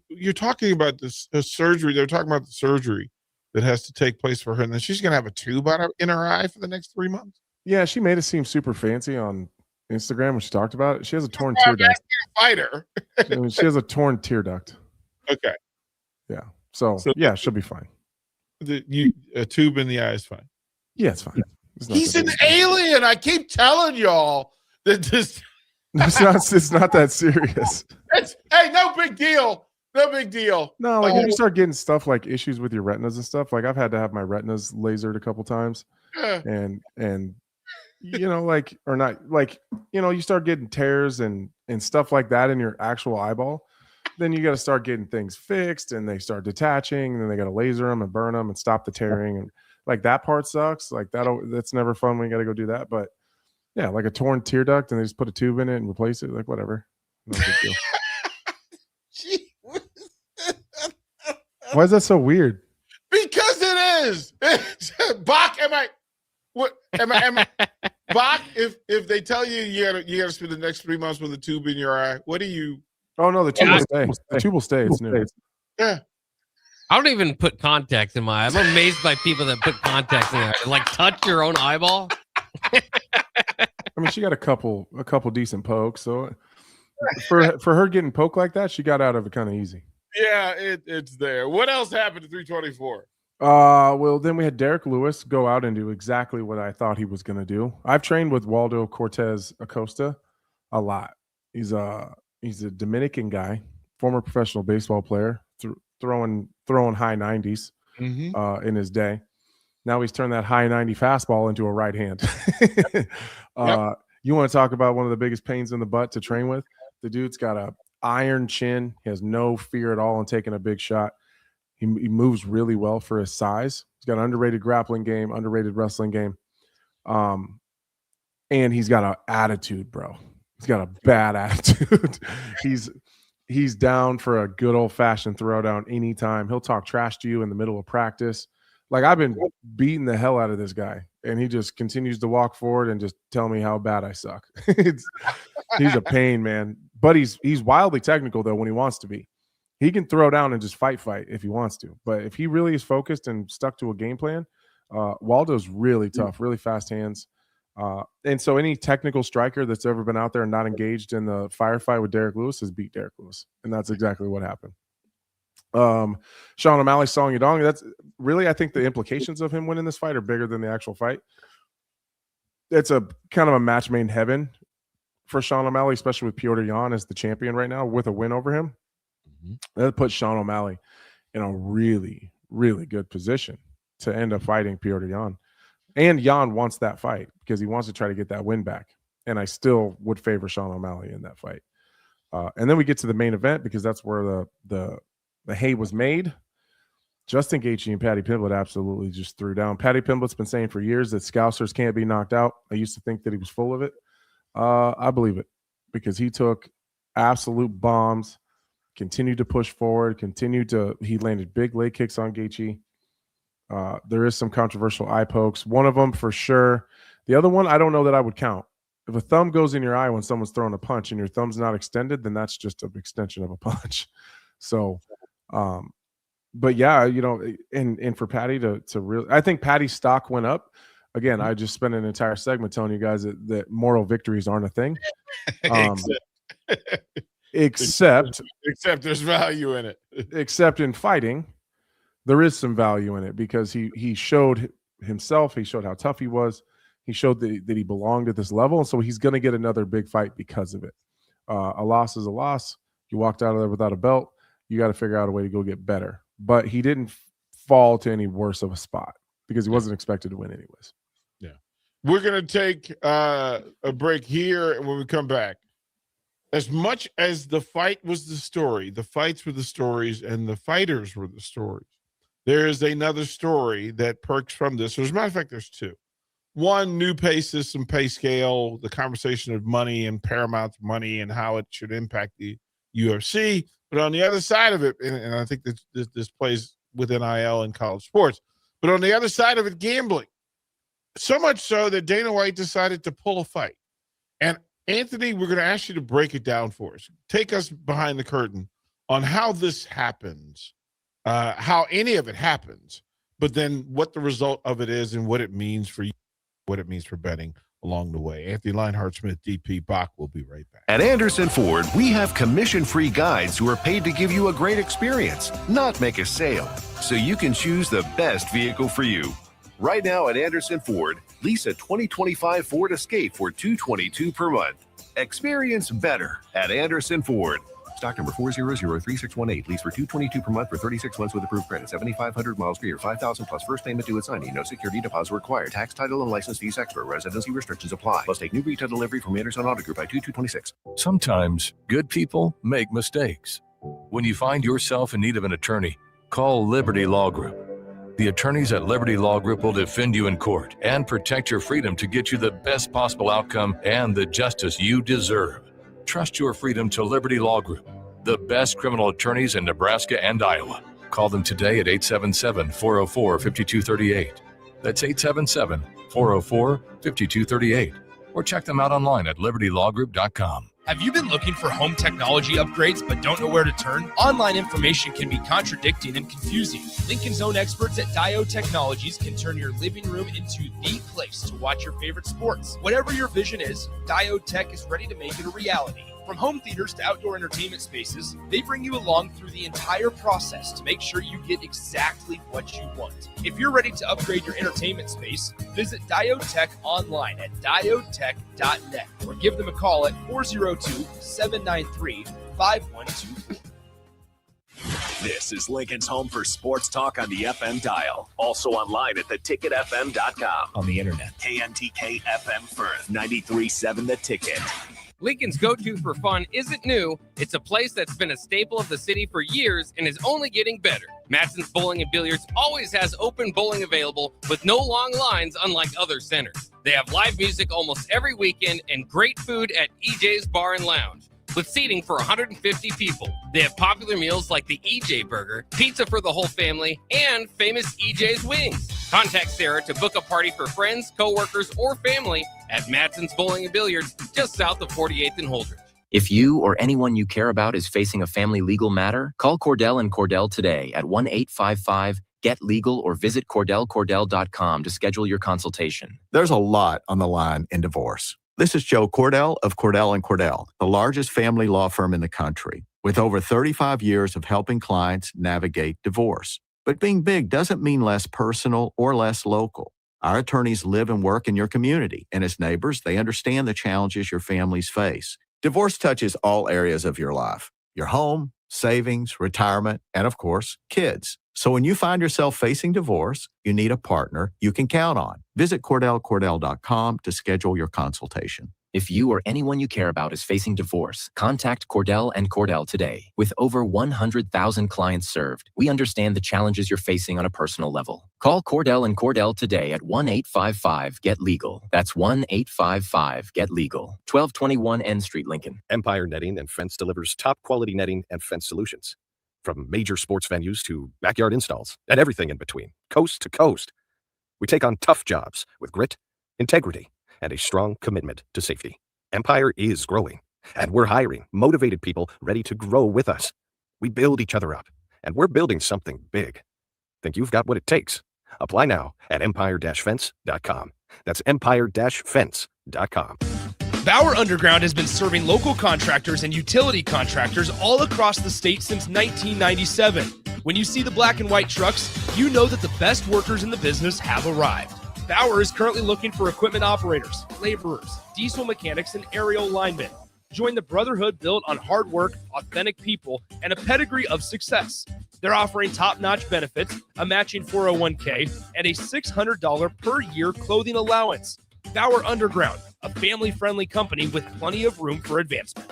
You're talking about this surgery. They're talking about the surgery that has to take place for her, and then she's going to have a tube in her eye for the next 3 months. Yeah, she made it seem super fancy on Instagram when she talked about it. She has a torn tear duct. Fighter. She has a torn tear duct. Okay. Yeah. So yeah, she'll be fine. A tube in the eye is fine. Yeah, it's fine. He's an alien. I keep telling y'all that this. It's not that serious. Hey, no big deal. No big deal. No, if you start getting stuff like issues with your retinas and stuff, I've had to have my retinas lasered a couple times, and you start getting tears and stuff like that in your actual eyeball. Then you got to start getting things fixed, and they start detaching, and then they got to laser them and burn them and stop the tearing, and that part sucks. That's never fun when you got to go do that. But yeah, like a torn tear duct, and they just put a tube in it and replace it. Whatever. No big deal. Why is that so weird? Because it is. Bach, Bach, if they tell you you gotta spend the next 3 months with a tube in your eye, what do you? Oh no, the tube will stay. The tube will stay. It's new. Yeah. I don't even put contacts in my eye. I'm amazed by people that put contacts in their eye. Like touch your own eyeball. I mean, she got a couple decent pokes. So for her getting poked like that, she got out of it kind of easy. Yeah, it's there. What else happened to 324? Well, then we had Derek Lewis go out and do exactly what I thought he was going to do. I've trained with Waldo Cortez Acosta a lot. He's a Dominican guy, former professional baseball player, throwing high 90s in his day. Now he's turned that high 90 fastball into a right hand. You want to talk about one of the biggest pains in the butt to train with? The dude's got a iron chin. He has no fear at all in taking a big shot. He moves really well for his size. He's got an underrated grappling game, underrated wrestling game. And he's got an attitude, bro. He's got a bad attitude. He's down for a good old-fashioned throwdown anytime. He'll talk trash to you in the middle of practice. Like, I've been beating the hell out of this guy, and he just continues to walk forward and just tell me how bad I suck. He's a pain, man. But he's wildly technical, though, when he wants to be. He can throw down and just fight if he wants to. But if he really is focused and stuck to a game plan, Waldo's really tough, really fast hands. And so any technical striker that's ever been out there and not engaged in the firefight with Derek Lewis has beat Derek Lewis. And that's exactly what happened. Sean O'Malley, Song Yadong. That's really, I think the implications of him winning this fight are bigger than the actual fight. It's a kind of a match made in heaven for Sean O'Malley, especially with Piotr Jan as the champion right now with a win over him. That puts Sean O'Malley in a really, really good position to end up fighting Piotr Jan. And Jan wants that fight because he wants to try to get that win back. And I still would favor Sean O'Malley in that fight. And then we get to the main event because that's where the hay was made. Justin Gaethje and Paddy Pimblett absolutely just threw down. Paddy Pimblett's been saying for years that Scousers can't be knocked out. I used to think that he was full of it. I believe it because he took absolute bombs, continued to push forward, he landed big leg kicks on Gaethje. There is some controversial eye pokes. One of them for sure. The other one, I don't know that I would count. If a thumb goes in your eye when someone's throwing a punch and your thumb's not extended, then that's just an extension of a punch. So, but yeah, and for Paddy to really, I think Paddy's stock went up. Again, I just spent an entire segment telling you guys that moral victories aren't a thing. Except there's value in it. Except in fighting, there is some value in it because he showed himself. He showed how tough he was. He showed that he belonged at this level. And so he's going to get another big fight because of it. A loss is a loss. You walked out of there without a belt. You got to figure out a way to go get better. But he didn't fall to any worse of a spot because he wasn't expected to win anyways. Yeah. We're going to take a break here. And when we come back, as much as the fight was the story, the fights were the stories, and the fighters were the stories, there is another story that perks from this. As a matter of fact, there's two. One, new pay system, pay scale, the conversation of money and Paramount's money and how it should impact the UFC. But on the other side of it, and I think this plays with NIL and college sports, but on the other side of it, gambling. So much so that Dana White decided to pull a fight. And Anthony, we're going to ask you to break it down for us. Take us behind the curtain on how this happens, how any of it happens, but then what the result of it is and what it means for you, what it means for betting along the way. Anthony Lionheart Smith, DP Bach, will be right back. At Anderson Ford, we have commission-free guides who are paid to give you a great experience, not make a sale, so you can choose the best vehicle for you. Right now at Anderson Ford, lease a 2025 Ford Escape for $222 per month. Experience better at Anderson Ford. Stock number 4003618. Lease for $222 per month for 36 months with approved credit. 7,500 miles per year. 5,000 plus first payment due at signing. No security deposit required. Tax, title, and license fees extra. Residency restrictions apply. Plus take new retail delivery from Anderson Auto Group by 2226. Sometimes good people make mistakes. When you find yourself in need of an attorney, call Liberty Law Group. The attorneys at Liberty Law Group will defend you in court and protect your freedom to get you the best possible outcome and the justice you deserve. Trust your freedom to Liberty Law Group, the best criminal attorneys in Nebraska and Iowa. Call them today at 877-404-5238. That's 877-404-5238. Or check them out online at libertylawgroup.com. Have you been looking for home technology upgrades but don't know where to turn? Online information can be contradicting and confusing. Lincoln's own experts at Dio Technologies can turn your living room into the place to watch your favorite sports. Whatever your vision is, Dio Tech is ready to make it a reality. From home theaters to outdoor entertainment spaces, they bring you along through the entire process to make sure you get exactly what you want. If you're ready to upgrade your entertainment space, visit Diotech online at diotech.net or give them a call at 402-793-5124. This is Lincoln's home for sports talk on the FM dial. Also online at theticketfm.com. On the internet. KNTK FM Firth, 93.7 The Ticket. Lincoln's go-to for fun isn't new. It's a place that's been a staple of the city for years and is only getting better. Matson's Bowling and Billiards always has open bowling available with no long lines, unlike other centers. They have live music almost every weekend and great food at EJ's Bar and Lounge, with seating for 150 people. They have popular meals like the EJ Burger, pizza for the whole family, and famous EJ's Wings. Contact Sarah to book a party for friends, coworkers, or family at Matson's Bowling and Billiards, just south of 48th and Holdridge. If you or anyone you care about is facing a family legal matter, call Cordell & Cordell today at 1-855-GET-LEGAL or visit CordellCordell.com to schedule your consultation. There's a lot on the line in divorce. This is Joe Cordell of Cordell & Cordell, the largest family law firm in the country, with over 35 years of helping clients navigate divorce. But being big doesn't mean less personal or less local. Our attorneys live and work in your community, and as neighbors, they understand the challenges your families face. Divorce touches all areas of your life: your home, savings, retirement, and of course, kids. So when you find yourself facing divorce, you need a partner you can count on. Visit CordellCordell.com to schedule your consultation. If you or anyone you care about is facing divorce, contact Cordell & Cordell today. With over 100,000 clients served, we understand the challenges you're facing on a personal level. Call Cordell & Cordell today at 1-855-GET-LEGAL. That's 1-855-GET-LEGAL. 1221 N Street, Lincoln. Empire Netting and Fence delivers top quality netting and fence solutions. From major sports venues to backyard installs and everything in between, coast to coast. We take on tough jobs with grit, integrity, and a strong commitment to safety. Empire is growing, and we're hiring motivated people ready to grow with us. We build each other up, and we're building something big. Think you've got what it takes? Apply now at empire-fence.com. That's empire-fence.com. Bauer Underground has been serving local contractors and utility contractors all across the state since 1997. When you see the black and white trucks, you know that the best workers in the business have arrived. Bauer is currently looking for equipment operators, laborers, diesel mechanics, and aerial linemen. Join the brotherhood built on hard work, authentic people, and a pedigree of success. They're offering top-notch benefits, a matching 401k, and a $600 per year clothing allowance. Bauer Underground, a family-friendly company with plenty of room for advancement.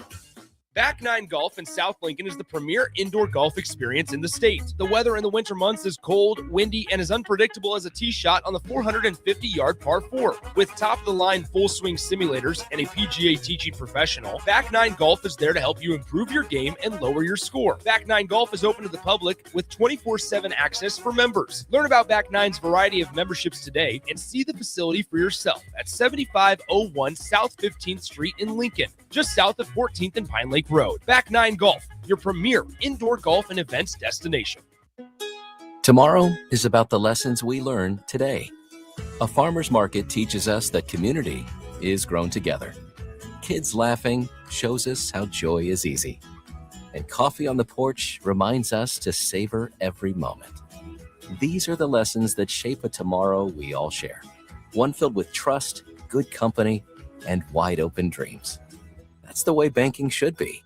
Back Nine Golf in South Lincoln is the premier indoor golf experience in the state. The weather in the winter months is cold, windy, and as unpredictable as a tee shot on the 450-yard par 4. With top-of-the-line full-swing simulators and a PGA teaching professional, Back Nine Golf is there to help you improve your game and lower your score. Back Nine Golf is open to the public with 24/7 access for members. Learn about Back Nine's variety of memberships today and see the facility for yourself at 7501 South 15th Street in Lincoln, just south of 14th and Pine Lake Road. Back Nine Golf, your premier indoor golf and events destination. Tomorrow is about the lessons we learn today. A farmer's market teaches us that community is grown together. Kids laughing shows us how joy is easy. And coffee on the porch reminds us to savor every moment. These are the lessons that shape a tomorrow we all share. One filled with trust, good company, and wide open dreams. That's the way banking should be.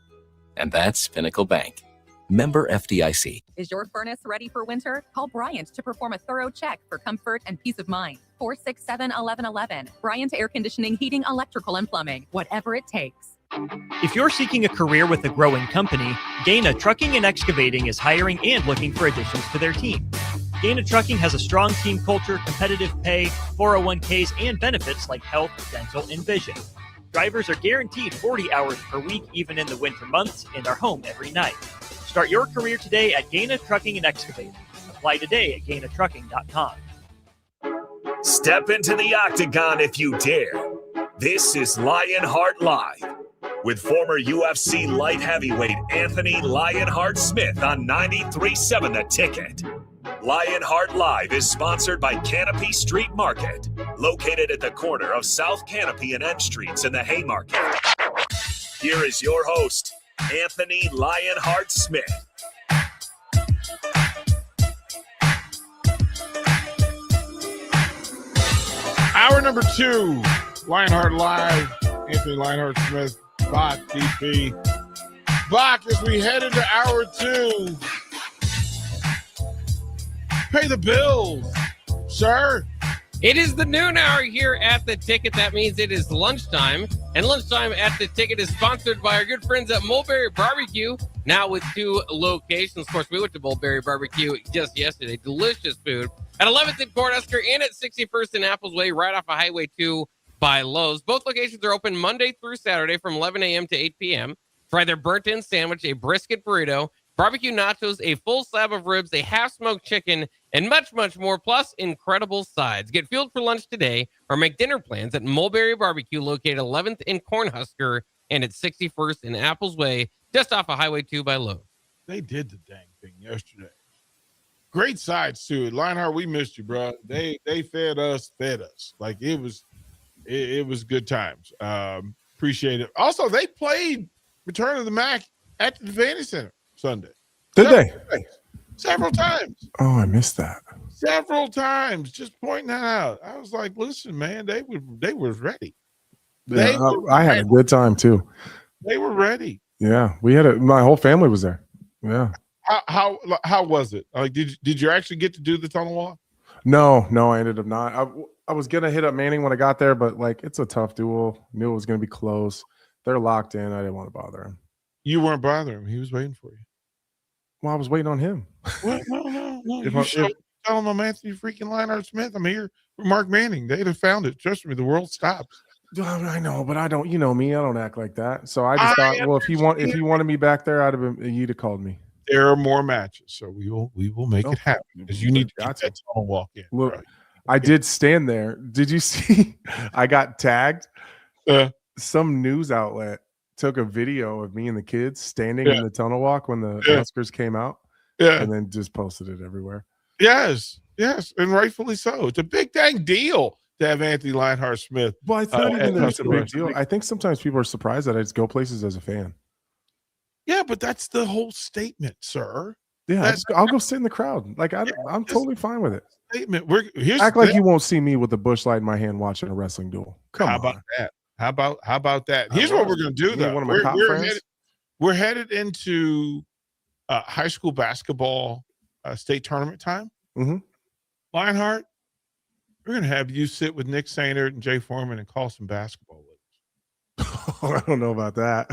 And that's Pinnacle Bank. Member FDIC. Is your furnace ready for winter? Call Bryant to perform a thorough check for comfort and peace of mind. 467-1111. Bryant Air Conditioning, Heating, Electrical, and Plumbing. Whatever it takes. If you're seeking a career with a growing company, Dana Trucking and Excavating is hiring and looking for additions to their team. Dana Trucking has a strong team culture, competitive pay, 401ks, and benefits like health, dental, and vision. Drivers are guaranteed 40 hours per week, even in the winter months, and are home every night. Start your career today at Gaina Trucking and Excavating. Apply today at GainaTrucking.com. Step into the octagon if you dare. This is Lionheart Live with former UFC light heavyweight Anthony Lionheart Smith on 93.7 The Ticket. Lionheart Live is sponsored by Canopy Street Market, located at the corner of South Canopy and N Streets in the Haymarket. Here is your host, Anthony Lionheart Smith. Hour number 2, Lionheart Live, Anthony Lionheart Smith, Bach, DP. Bach, as we head into hour 2, pay the bills, sir. It is the noon hour here at The Ticket. That means it is lunchtime. And lunchtime at The Ticket is sponsored by our good friends at Mulberry Barbecue, now with 2 locations. Of course, we went to Mulberry Barbecue just yesterday. Delicious food. At 11th and Cornhusker and at 61st and Apples Way, right off of Highway 2 by Lowe's. Both locations are open Monday through Saturday from 11 a.m. to 8 p.m. Try their burnt-in sandwich, a brisket burrito, barbecue nachos, a full slab of ribs, a half-smoked chicken, and much, much more, plus incredible sides. Get fueled for lunch today or make dinner plans at Mulberry Barbecue, located 11th in Cornhusker and at 61st in Apples Way, just off of Highway 2 by Lowe's. They did the dang thing yesterday. Great sides to it. Lionheart, we missed you, bro. They fed us. Like it was good times. Appreciate it. Also, they played Return of the Mac at the Vandy Center Sunday. Did they? Several times. Oh, I missed that. Several times. Just pointing that out. I was like, listen, man, they were ready. Yeah, I had a good time too. They were ready. Yeah, my whole family was there. Yeah. How was it? Like, did you actually get to do the tunnel walk? No, I ended up not. I was gonna hit up Manning when I got there, but like it's a tough duel. Knew it was gonna be close. They're locked in. I didn't want to bother him. You weren't bothering him. He was waiting for you. Well, I was waiting on him. What? No. Tell him I'm Anthony freaking Lionheart Smith. I'm here for Mark Manning. They'd have found it. Trust me, the world stops. I know, but I don't. You know me. I don't act like that. So I just thought, well, if he wanted me back there, you'd have called me. There are more matches, so we will make it happen because you need to get that tunnel walk in. Look, right? I did stand there. Did you see? I got tagged. Some news outlet took a video of me and the kids standing in the tunnel walk when the Oscars came out, and then just posted it everywhere. Yes, and rightfully so. It's a big dang deal to have Anthony Lionheart Smith. Well, it's not even that it's a big deal. I think sometimes people are surprised that I just go places as a fan. Yeah, but that's the whole statement, sir. Yeah, I'll go sit in the crowd. Like I'm totally fine with it. Statement. Act like you won't see me with a bush light in my hand watching a wrestling duel. Come on. How about that? Here's what we're going to do, though. One of my top friends. We're headed into high school basketball state tournament time. Mm-hmm. Lionheart, we're going to have you sit with Nick Sainert and Jay Foreman and call some basketball with us. I don't know about that.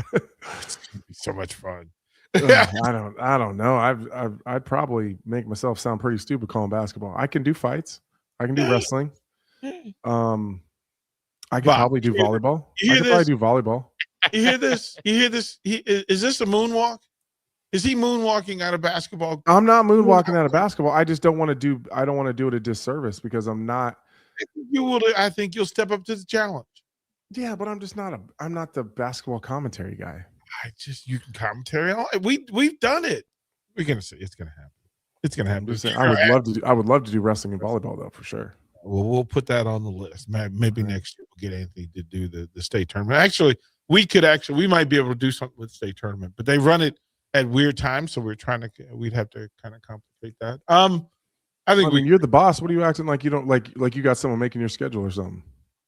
It's going to be so much fun. I don't know. I'd probably make myself sound pretty stupid calling basketball. I can do fights. I can do wrestling. I could probably do volleyball. I could probably do volleyball. You hear this? Is this a moonwalk? Is he moonwalking out of basketball? I'm not moonwalking out of basketball. I just don't want to do. I don't want to do it a disservice because I'm not. You will. I think you'll step up to the challenge. Yeah, but I'm just not I'm not the basketball commentary guy. You can commentary on it. We've done it. We're gonna see. It's gonna happen. It's gonna happen. I would love to do wrestling and volleyball though, for sure. Well, we'll put that on the list. Maybe next year we'll get Anthony to do the state tournament. Actually, we might be able to do something with the state tournament, but they run it at weird times, so we'd have to kind of complicate that. I think you're the boss. What are you acting like you don't like you got someone making your schedule or something?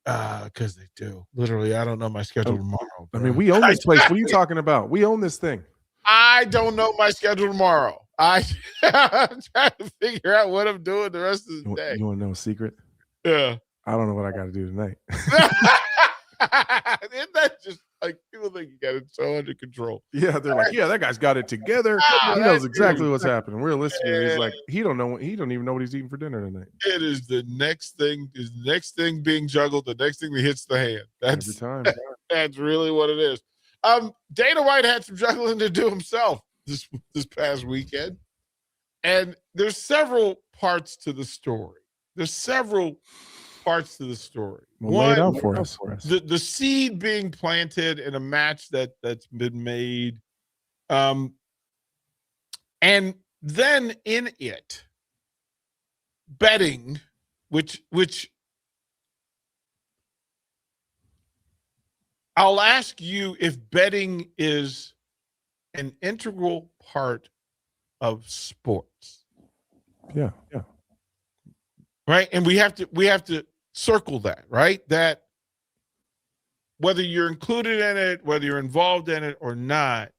Because they do. Literally, I don't know my schedule tomorrow. I mean, we own this place. What are you talking about? We own this thing. I don't know my schedule tomorrow. I'm trying to figure out what I'm doing the rest of the day. You want to know a secret? Yeah. I don't know what I got to do tonight. Isn't that just like people think you got it so under control? Yeah, they're like, yeah, that guy's got it together. He knows exactly what's happening. Realistically, he's like, he don't even know what he's eating for dinner tonight. It is the next thing being juggled, the next thing that hits the hand. That's every time. That's really what it is. Dana White had some juggling to do himself. this past weekend, and there's several parts to the story. Well, lay it One, out for us. the seed being planted in a match that's been made, and then in it, betting, which I'll ask you if betting is an integral part of sports. Yeah. Right? And we have to circle that, right? That whether you're included in it, whether you're involved in it or not,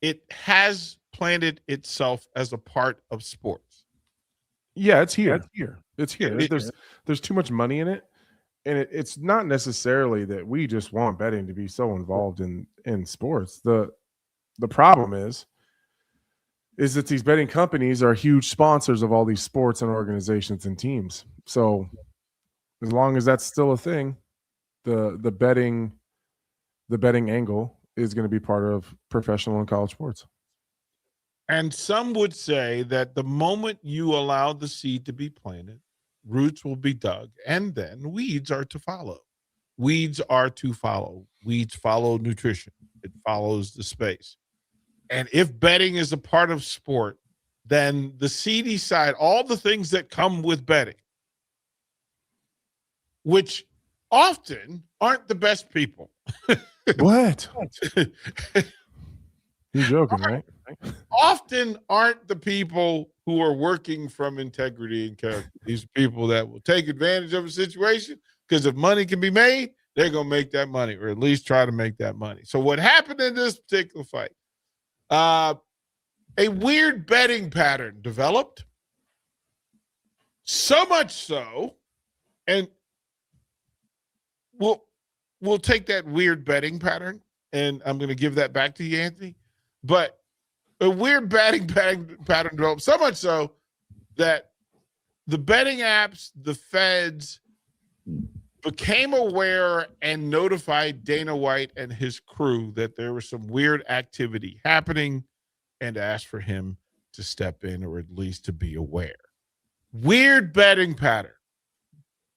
it has planted itself as a part of sports. Yeah, it's here. There's too much money in it. And it's not necessarily that we just want betting to be so involved in sports. The problem is that these betting companies are huge sponsors of all these sports and organizations and teams. So as long as that's still a thing, the betting angle is going to be part of professional and college sports. And some would say that the moment you allow the seed to be planted, roots will be dug, and then weeds are to follow. Weeds follow nutrition. It follows the space. And if betting is a part of sport, then the seedy side, all the things that come with betting, which often aren't the best people. What? You're joking, right? Often aren't the people who are working from integrity and character. These people that will take advantage of a situation because if money can be made, they're going to make that money, or at least try to make that money. So what happened in this particular fight? A weird betting pattern developed. So much so, and we'll take that weird betting pattern, and I'm going to give that back to you, Anthony. But a weird betting pattern developed, so much so that the betting apps, the feds, became aware and notified Dana White and his crew that there was some weird activity happening and asked for him to step in, or at least to be aware. Weird betting pattern.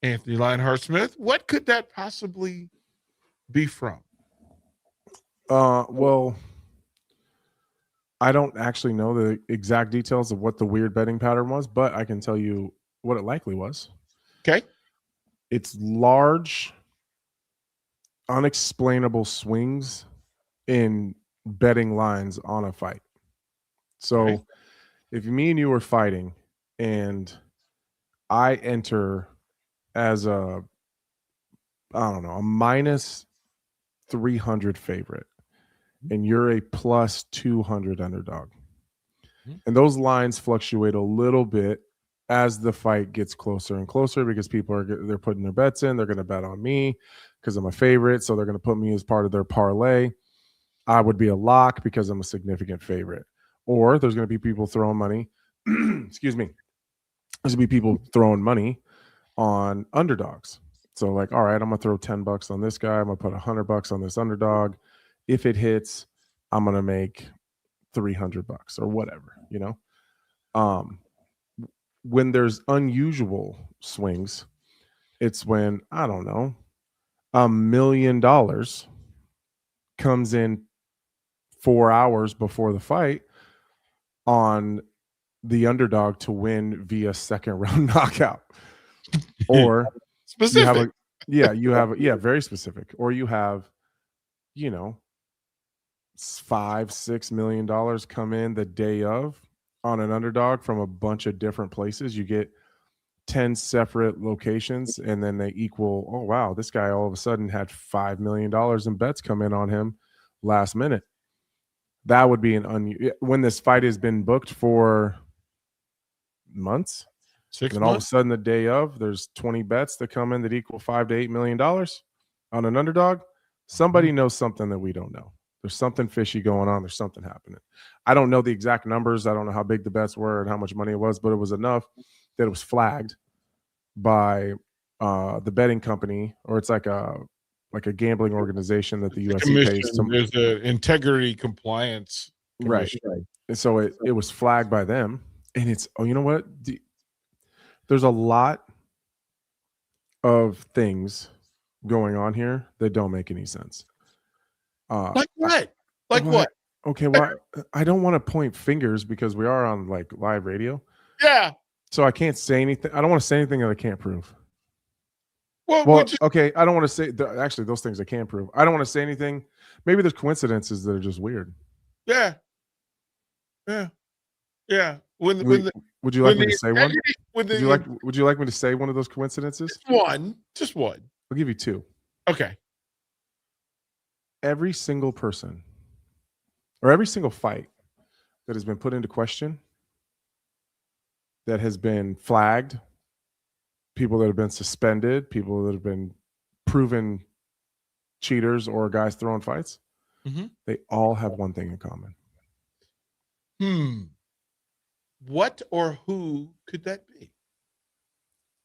Anthony Lionheart Smith, what could that possibly be from? Well, I don't actually know the exact details of what the weird betting pattern was, but I can tell you what it likely was. Okay. It's large, unexplainable swings in betting lines on a fight. So if me and you were fighting and I enter as a minus 300 favorite, and you're a plus 200 underdog. And those lines fluctuate a little bit as the fight gets closer and closer because people they're putting their bets in. They're going to bet on me because I'm a favorite. So they're going to put me as part of their parlay. I would be a lock because I'm a significant favorite. Or there's going to be people throwing money. Excuse me. There's going to be people throwing money on underdogs. So like, all right, I'm going to throw $10 on this guy. I'm going to put $100 on this underdog. If it hits, I'm going to make $300 or whatever, you know? When there's unusual swings, it's when, I don't know, $1 million comes in 4 hours before the fight on the underdog to win via second round knockout. Or specific. Very specific. Or you have, you know, $5-6 million come in the day of on an underdog from a bunch of different places. You get 10 separate locations, and then they equal, oh wow, this guy all of a sudden had $5 million in bets come in on him last minute. That would be when this fight has been booked for months. 6 and then all of a sudden the day of, there's 20 bets that come in that equal $5 to $8 million on an underdog. Somebody knows something that we don't know. There's something fishy going on. There's something happening. I don't know the exact numbers. I don't know how big the bets were and how much money it was, but it was enough that it was flagged by the betting company, or it's like a gambling organization that the UFC pays. There's an integrity compliance commission. Right. And so it was flagged by them. And it's, you know what? There's a lot of things going on here that don't make any sense. Like what? Like what? Okay, well, I don't want to point fingers because we are on like live radio. Yeah. So I can't say anything. I don't want to say anything that I can't prove. Well, okay, I don't want to say actually those things I can't prove. I don't want to say anything. Maybe there's coincidences that are just weird. Yeah. Yeah. Yeah. Would you like me to say one? Would you like me to say one of those coincidences? Just one. I'll give you two. Okay. Every single person or every single fight that has been put into question, that has been flagged, people that have been suspended, people that have been proven cheaters or guys throwing fights, they all have one thing in common. What or who could that be?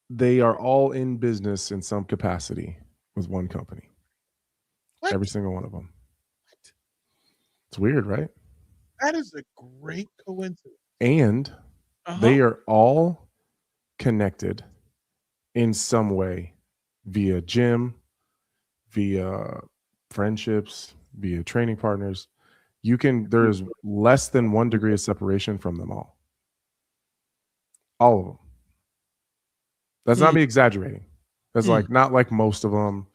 They are all in business in some capacity with one company. What? Every single one of them. What? It's weird, right? That is a great coincidence. And they are all connected in some way via gym, via friendships, via training partners. There is less than 1 degree of separation from them all. All of them. That's not me exaggerating. That's not like most of them,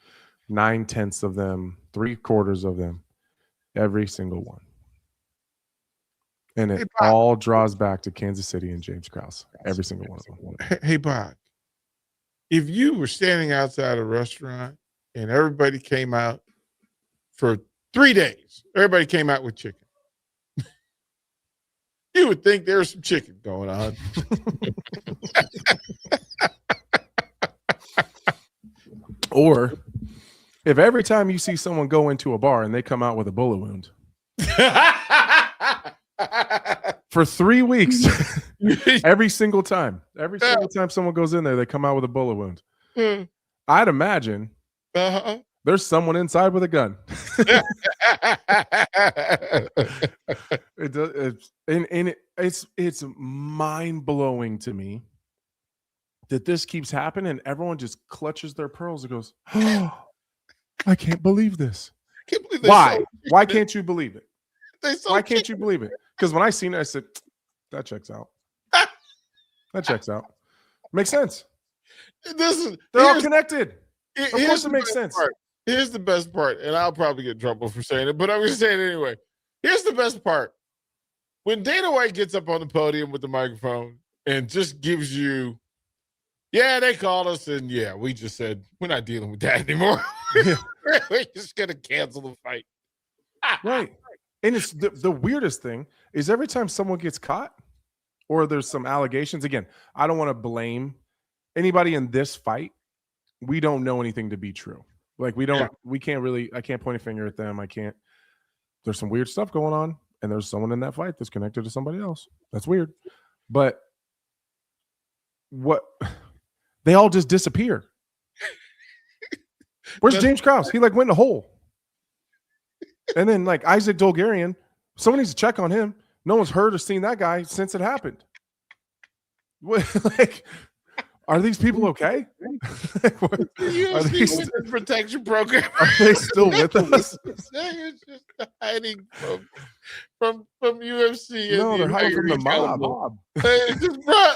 9/10 of them, 3/4 of them, every single one. And it all draws back to Kansas City and James Krause. Every single one of them. Hey, Bob, if you were standing outside a restaurant and everybody came out for 3 days, everybody came out with chicken, you would think there's some chicken going on. Or if every time you see someone go into a bar and they come out with a bullet wound for 3 weeks, every single time someone goes in there, they come out with a bullet wound. I'd imagine there's someone inside with a gun. It's mind-blowing to me that this keeps happening and everyone just clutches their pearls and goes, oh, I can't believe this. Why? Why can't you believe it? Why can't you believe it? Because when I seen it, I said, that checks out. That checks out. Makes sense. They're all connected. Of course it makes sense. Here's the best part, and I'll probably get in trouble for saying it, but I'm going to say it anyway. Here's the best part. When Dana White gets up on the podium with the microphone and just gives you, yeah, they called us, and yeah, we just said, we're not dealing with that anymore. We're just going to cancel the fight. Right. And it's the weirdest thing is every time someone gets caught or there's some allegations, again, I don't want to blame anybody in this fight. We don't know anything to be true. Like we can't I can't point a finger at them. There's some weird stuff going on and there's someone in that fight that's connected to somebody else. That's weird. But they all just disappear. Where's James Krause? He went in a hole. And then Isaac Dolgarian, someone needs to check on him. No one's heard or seen that guy since it happened. Are these people okay? Are these protection program? Are they still with us? They're just hiding from UFC. No, they're hiding from the mob.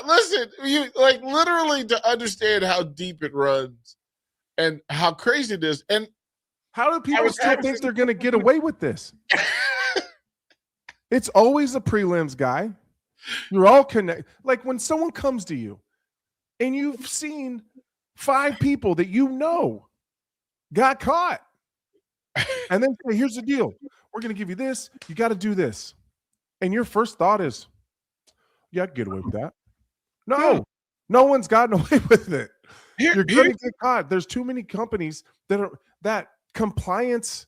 Listen, you literally to understand how deep it runs and how crazy it is, and how do people still think they're going to get away with this? It's always the prelims, guy. You're all connected. Like when someone comes to you and you've seen 5 people that you know got caught. And then say, here's the deal. We're going to give you this. You got to do this. And your first thought is, yeah, I can get away with that. No one's gotten away with it. You're going to get caught. There's too many companies that compliance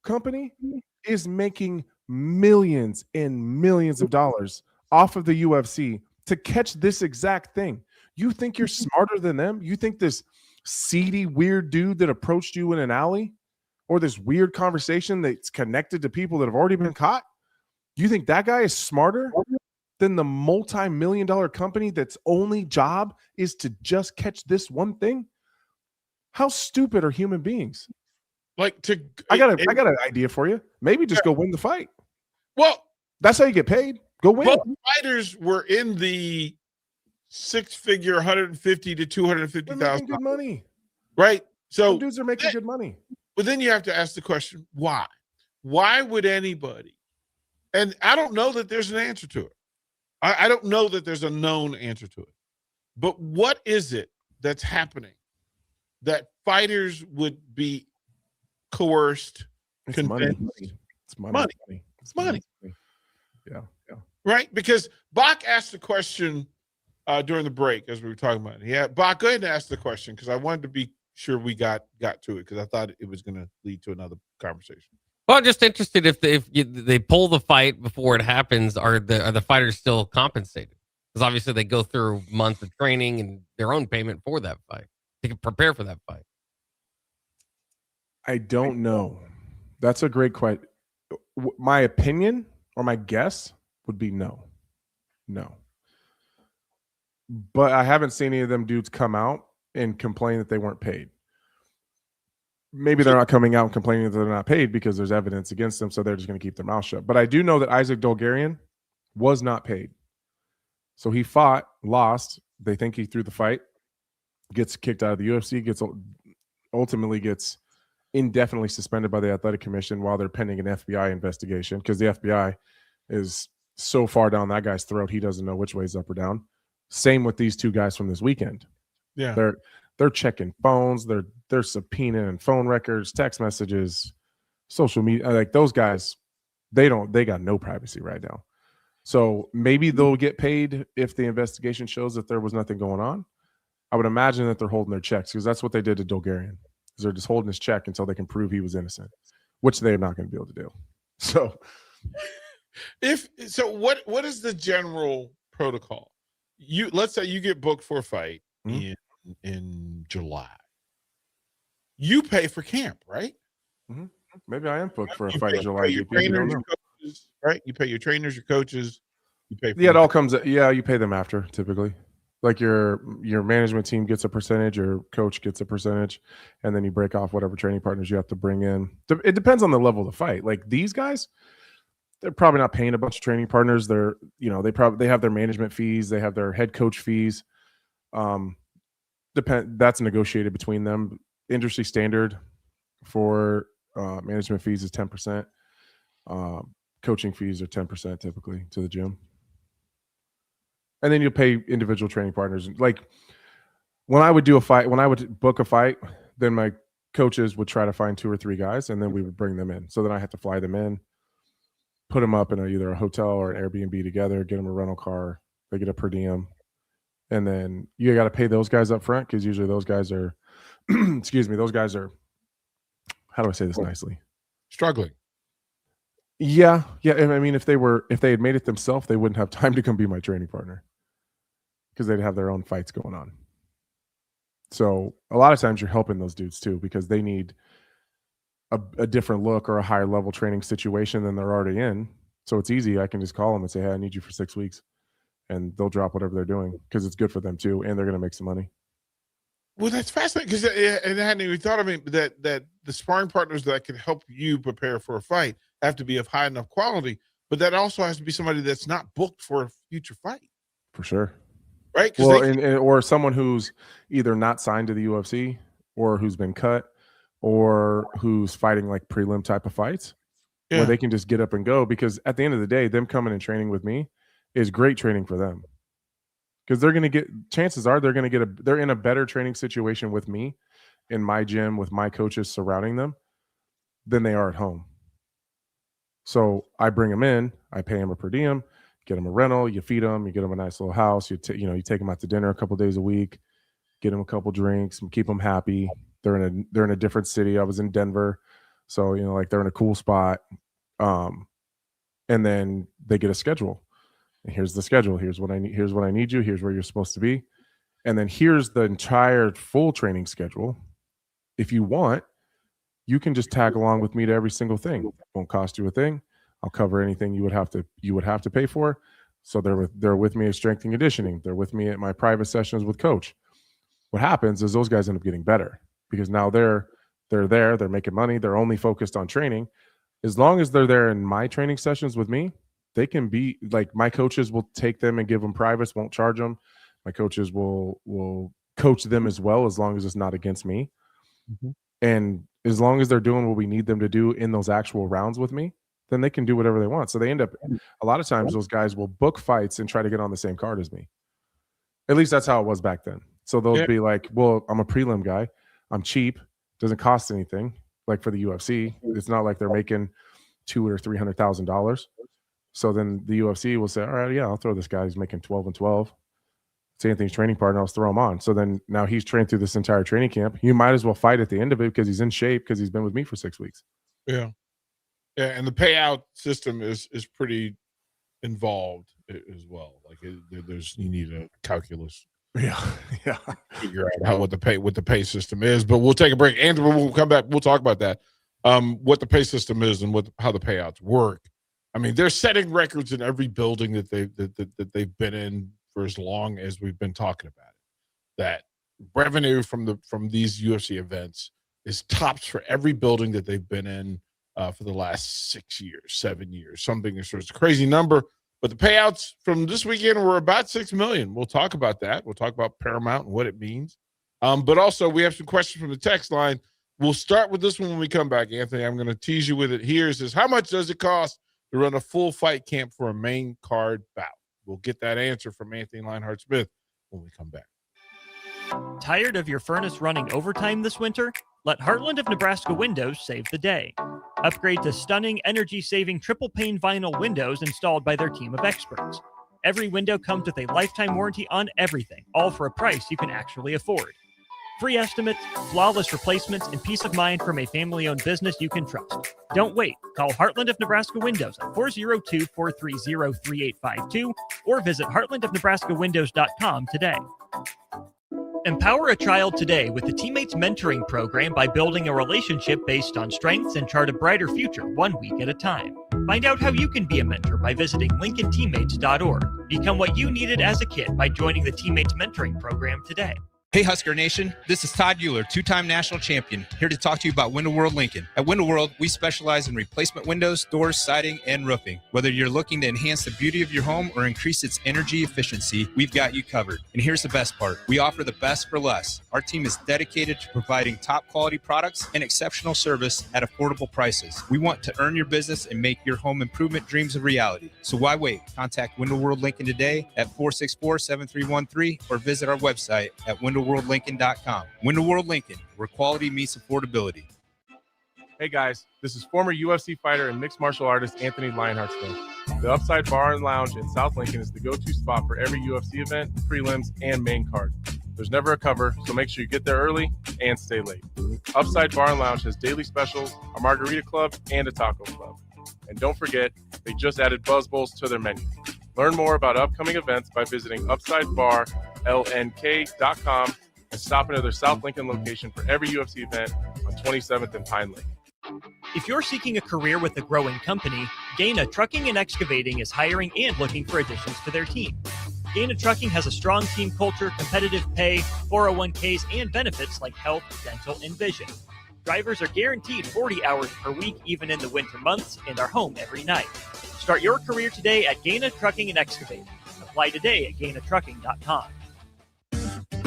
company is making millions and millions of dollars off of the UFC to catch this exact thing. You think you're smarter than them? You think this seedy, weird dude that approached you in an alley or this weird conversation that's connected to people that have already been caught You think that guy is smarter than the multi-million-dollar company that's only job is to just catch this one thing? How stupid are human beings? Like I got an idea for you. Maybe just go win the fight. Well, that's how you get paid. Go win. Both fighters were in the six-figure, 150 to 250,000. Good money, right? So some dudes are making good money. But then you have to ask the question, why? Why would anybody? And I don't know that there's an answer to it. I don't know that there's a known answer to it. But what is it that's happening that fighters would be coerced, convinced? It's money. It's money. Yeah. Right? Because Bach asked the question during the break as we were talking about it. Yeah, Bach, go ahead and ask the question because I wanted to be sure we got to it because I thought it was going to lead to another conversation. Well, I'm just interested if they pull the fight before it happens, are the fighters still compensated? Because obviously they go through months of training and their own payment for that fight. They can prepare for that fight. I don't know. That's a great question. My opinion or my guess would be no. But I haven't seen any of them dudes come out and complain that they weren't paid. Maybe they're not coming out and complaining that they're not paid because there's evidence against them, so they're just going to keep their mouth shut. But I do know that Isaac Dolgarian was not paid. So he fought, lost. They think he threw the fight, gets kicked out of the UFC, ultimately gets indefinitely suspended by the Athletic Commission while they're pending an FBI investigation because the FBI is so far down that guy's throat, he doesn't know which way is up or down. Same with these two guys from this weekend. Yeah. They're checking phones, they're subpoenaing phone records, text messages, social media. Like those guys, they got no privacy right now. So maybe they'll get paid if the investigation shows that there was nothing going on. I would imagine that they're holding their checks because that's what they did to Dolgarian. They're just holding his check until they can prove he was innocent, which they're not going to be able to do. So what is the general protocol? Let's say you get booked for a fight in July. You pay for camp, right? Mm-hmm. Maybe I am booked for a fight in July. Your trainers, your coaches, right? You pay your trainers, your coaches. You pay. It all comes. You pay them after typically. Like your management team gets a percentage, your coach gets a percentage, and then you break off whatever training partners you have to bring in. It depends on the level of the fight. Like these guys, they're probably not paying a bunch of training partners. They're, they have their management fees, they have their head coach fees. That's negotiated between them. Industry standard for management fees is 10%. Coaching fees are 10% typically to the gym. And then you pay individual training partners. Like when I would do a fight, when I would book a fight, then my coaches would try to find 2 or 3 guys, and then we would bring them in. So then I had to fly them in, put them up in either a hotel or an Airbnb together, get them a rental car, they get a per diem. And then you got to pay those guys up front because usually those guys are, those guys are, how do I say this nicely? Struggling. Yeah. I mean, if they had made it themselves, they wouldn't have time to come be my training partner because they'd have their own fights going on. So a lot of times you're helping those dudes too because they need a different look or a higher level training situation than they're already in. So it's easy. I can just call them and say, hey, I need you for 6 weeks. And they'll drop whatever they're doing because it's good for them too. And they're going to make some money. Well, that's fascinating because I hadn't even thought of it that the sparring partners that can help you prepare for a fight have to be of high enough quality, but that also has to be somebody that's not booked for a future fight. For sure. Right? Well, or someone who's either not signed to the UFC or who's been cut or who's fighting like prelim type of fights where they can just get up and go because at the end of the day, them coming and training with me is great training for them. Because they're going to get, chances are they're going to get they're in a better training situation with me in my gym with my coaches surrounding them than they are at home. So I bring them in, I pay them a per diem, get them a rental, you feed them, you get them a nice little house, you take them out to dinner a couple days a week, get them a couple drinks, keep them happy. They're in a different city. I was in Denver, so like they're in a cool spot. And then they get a schedule. And here's the schedule. Here's what I need. Here's what I need you. Here's where you're supposed to be. And then here's the entire full training schedule. If you want, you can just tag along with me to every single thing. It won't cost you a thing. I'll cover anything you would have to pay for. So they're with me at strength and conditioning. They're with me at my private sessions with coach. What happens is those guys end up getting better because now they're there, they're making money, they're only focused on training. As long as they're there in my training sessions with me, they can be like, my coaches will take them and give them privates, won't charge them. My coaches will coach them as well, as long as it's not against me. Mm-hmm. And as long as they're doing what we need them to do in those actual rounds with me, then they can do whatever they want. So they end up, a lot of times those guys will book fights and try to get on the same card as me. At least that's how it was back then. So they'll be like, well, I'm a prelim guy. I'm cheap. Doesn't cost anything. Like for the UFC, it's not like they're making $200,000 or $300,000. So then the UFC will say, all right, yeah, I'll throw this guy. He's making 12 and 12. It's Anthony's training partner. I'll throw him on. So then now he's trained through this entire training camp. You might as well fight at the end of it because he's in shape because he's been with me for 6 weeks. Yeah. Yeah. And the payout system is pretty involved as well. Like you need a calculus. Yeah. Figure out what the pay system is. But we'll take a break. Andrew, we'll come back. We'll talk about that. What the pay system is and how the payouts work. I mean, they're setting records in every building that they've been in for as long as we've been talking about it. That revenue from these UFC events is tops for every building that they've been in for the last 6 years, 7 years, something. It's a crazy number. But the payouts from this weekend were about $6 million. We'll talk about that. We'll talk about Paramount and what it means. But also, we have some questions from the text line. We'll start with this one when we come back, Anthony. I'm going to tease you with it here. It says, how much does it cost to run a full fight camp for a main card bout? We'll get that answer from Anthony Lionheart Smith when we come back. Tired of your furnace running overtime this winter? Let Heartland of Nebraska Windows save the day. Upgrade to stunning, energy-saving triple-pane vinyl windows installed by their team of experts. Every window comes with a lifetime warranty on everything, all for a price you can actually afford. Free estimates, flawless replacements, and peace of mind from a family-owned business you can trust. Don't wait. Call Heartland of Nebraska Windows at 402-430-3852 or visit heartlandofnebraskawindows.com today. Empower a child today with the Teammates Mentoring Program by building a relationship based on strengths and chart a brighter future 1 week at a time. Find out how you can be a mentor by visiting lincolnteammates.org. Become what you needed as a kid by joining the Teammates Mentoring Program today. Hey Husker Nation, this is Todd Euler, two-time national champion, here to talk to you about Window World Lincoln. At Window World, we specialize in replacement windows, doors, siding, and roofing. Whether you're looking to enhance the beauty of your home or increase its energy efficiency, we've got you covered. And here's the best part. We offer the best for less. Our team is dedicated to providing top quality products and exceptional service at affordable prices. We want to earn your business and make your home improvement dreams a reality. So why wait? Contact Window World Lincoln today at 464-7313 or visit our website at windowworldlincoln.com. Window World Lincoln, where quality meets affordability. Hey guys, this is former UFC fighter and mixed martial artist Anthony Lionheart Smith. The Upside Bar and Lounge in South Lincoln is the go-to spot for every UFC event, prelims, and main card. There's never a cover, so make sure you get there early and stay late. Upside Bar and Lounge has daily specials, a margarita club, and a taco club. And don't forget, they just added Buzz Bowls to their menu. Learn more about upcoming events by visiting UpsideBarLNK.com and stop into their South Lincoln location for every UFC event on 27th and Pine Lake. If you're seeking a career with a growing company, Gaina Trucking and Excavating is hiring and looking for additions to their team. Gaina Trucking has a strong team culture, competitive pay, 401ks, and benefits like health, dental, and vision. Drivers are guaranteed 40 hours per week, even in the winter months, and are home every night. Start your career today at Gaina Trucking and Excavating. Apply today at GainaTrucking.com.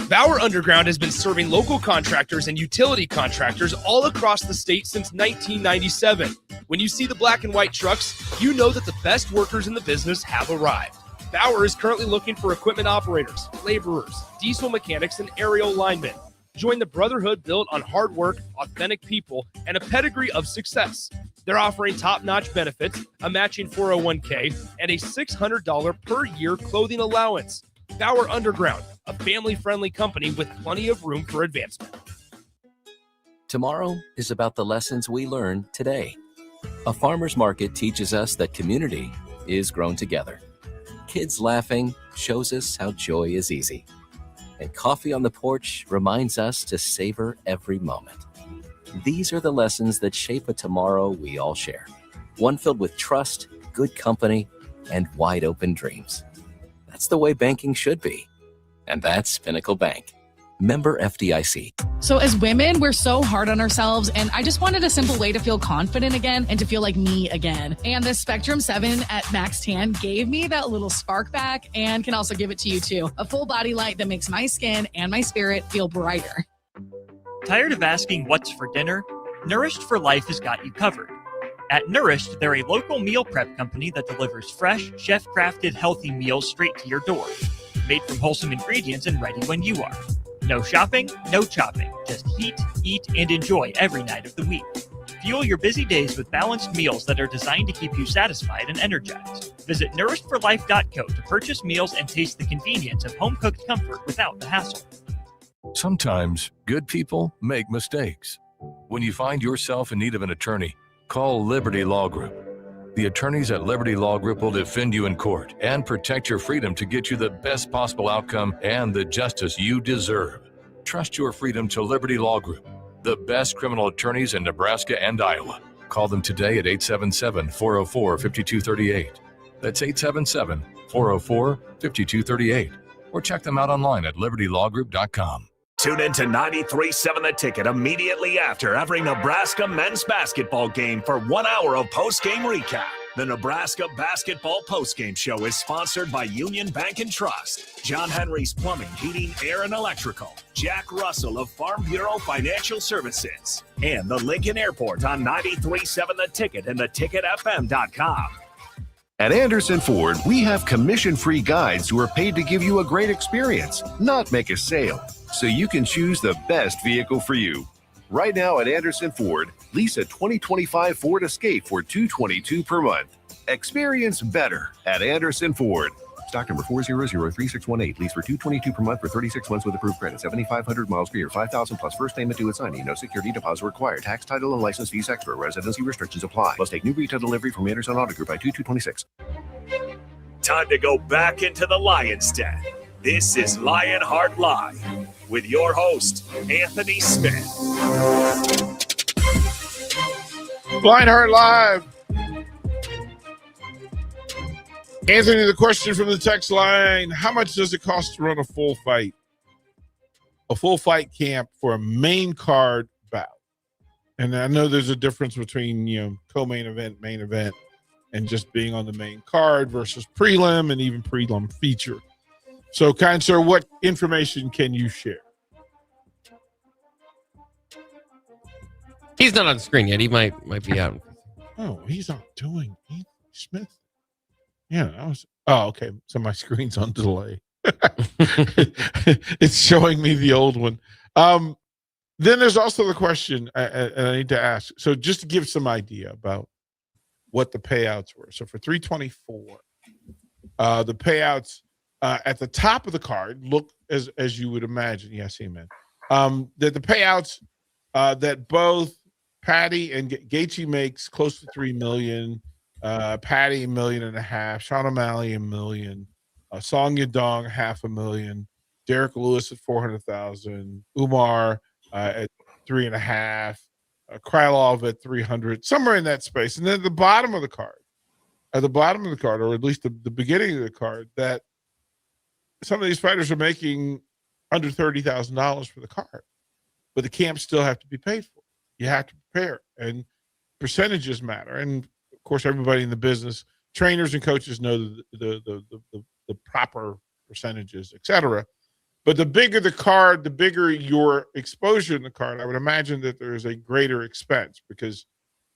Bauer Underground has been serving local contractors and utility contractors all across the state since 1997. When you see the black and white trucks, you know that the best workers in the business have arrived. Bauer is currently looking for equipment operators, laborers, diesel mechanics, and aerial linemen. Join the brotherhood built on hard work, authentic people, and a pedigree of success. They're offering top-notch benefits, a matching 401k, and a $600 per year clothing allowance. Bauer Underground, a family-friendly company with plenty of room for advancement. Tomorrow is about the lessons we learn today. A farmer's market teaches us that community is grown together. Kids laughing shows us how joy is easy. And coffee on the porch reminds us to savor every moment. These are the lessons that shape a tomorrow we all share. one filled with trust, good company, and wide open dreams. That's the way banking should be. And that's Pinnacle Bank. Member FDIC. So as women, we're so hard on ourselves, and I just wanted a simple way to feel confident again and to feel like me again. And the Spectrum 7 at Max Tan gave me that little spark back and can also give it to you too. A full body light that makes my skin and my spirit feel brighter. Tired of asking what's for dinner? Nourished for Life has got you covered. At Nourished, they're a local meal prep company that delivers fresh, chef-crafted, healthy meals straight to your door. Made from wholesome ingredients and ready when you are. No shopping, no chopping. Just heat, eat, and enjoy every night of the week. Fuel your busy days with balanced meals that are designed to keep you satisfied and energized. Visit nourishedforlife.co to purchase meals and taste the convenience of home-cooked comfort without the hassle. Sometimes good people make mistakes. When you find yourself in need of an attorney, call Liberty Law Group. The attorneys at Liberty Law Group will defend you in court and protect your freedom to get you the best possible outcome and the justice you deserve. Trust your freedom to Liberty Law Group, the best criminal attorneys in Nebraska and Iowa. Call them today at 877-404-5238. That's 877-404-5238. Or check them out online at libertylawgroup.com. Tune in to 93.7 The Ticket immediately after every Nebraska men's basketball game for 1 hour of post-game recap. The Nebraska Basketball Postgame Show is sponsored by Union Bank and Trust, John Henry's Plumbing, Heating, Air, and Electrical, Jack Russell of Farm Bureau Financial Services, and the Lincoln Airport on 93.7 The Ticket and theticketfm.com. At Anderson Ford, we have commission-free guides who are paid to give you a great experience, not make a sale, so you can choose the best vehicle for you. Right now at Anderson Ford, lease a 2025 Ford Escape for $222 per month. Experience better at Anderson Ford. Stock number 4003618. Lease for $222 per month for 36 months with approved credit. 7,500 miles per year. 5,000 plus first payment due at signing. No security deposit required. Tax, title, and license fees extra. Residency restrictions apply. Must take new retail delivery from Anderson Auto Group by 2226. Time to go back into the Lion's Den. This is Lionheart Live with your host, Anthony Smith. Lionheart Live. Anthony, the question from the text line, how much does it cost to run a full fight? A full fight camp for a main card bout. And I know there's a difference between, co-main event, main event, and just being on the main card versus prelim and even prelim feature. So, kind sir, what information can you share? He's not on screen yet. He might be out. Oh, he's not doing Anthony Smith. Yeah, okay. So my screen's on delay. It's showing me the old one. Then there's also the question I need to ask. So just to give some idea about what the payouts were. So for 324, the payouts at the top of the card look as you would imagine. Yes, amen. That the payouts that both Patty and Gaethje makes close to $3 million. Patty $1.5 million, Sean O'Malley $1 million, Song Yadong $500,000, Derek Lewis at $400,000, Umar at $3.5 million, Krylov at $300,000, somewhere in that space. And then at the bottom of the card, or at least the beginning of the card, that some of these fighters are making under $30,000 for the card, but the camps still have to be paid for. You have to prepare, and percentages matter. And of course, everybody in the business, trainers and coaches know the proper percentages, etc. But the bigger the card, the bigger your exposure in the card. I would imagine that there is a greater expense because,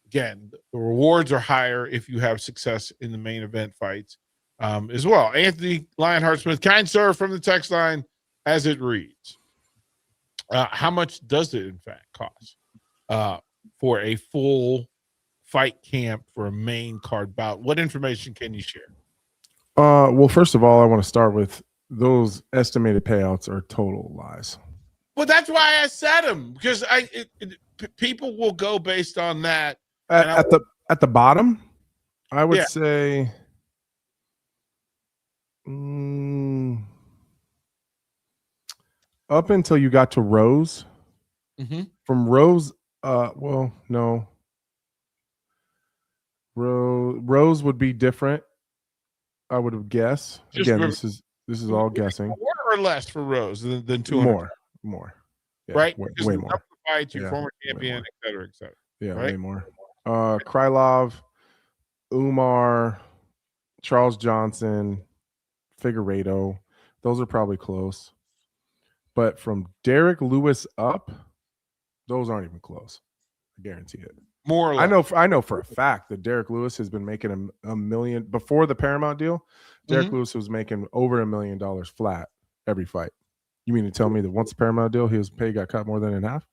again, the rewards are higher if you have success in the main event fights as well. Anthony Lionheart Smith, kind sir, from the text line, as it reads, how much does it in fact cost for a full fight camp for a main card bout? What information can you share? Well, first of all, I want to start with those estimated payouts are total lies. Well, that's why I said them, because people will go based on that. At the bottom, I would say up until you got to Rose. Mm-hmm. From Rose, no. Rose would be different, I would guess. Just Again, re- this is all guessing. More or less for Rose than 200? More. Yeah, Right? way, Because way the more. number of fights, your Yeah, former way champion, more. et cetera, et cetera. Yeah, right? way more. Krylov, Umar, Charles Johnson, Figueiredo, those are probably close. But from Derek Lewis up, those aren't even close. I guarantee it. More or less. I know for a fact that Derek Lewis has been making a million before the Paramount deal. Derek Lewis was making over $1 million flat every fight. You mean to tell me that once the Paramount deal, his pay got cut more than in half,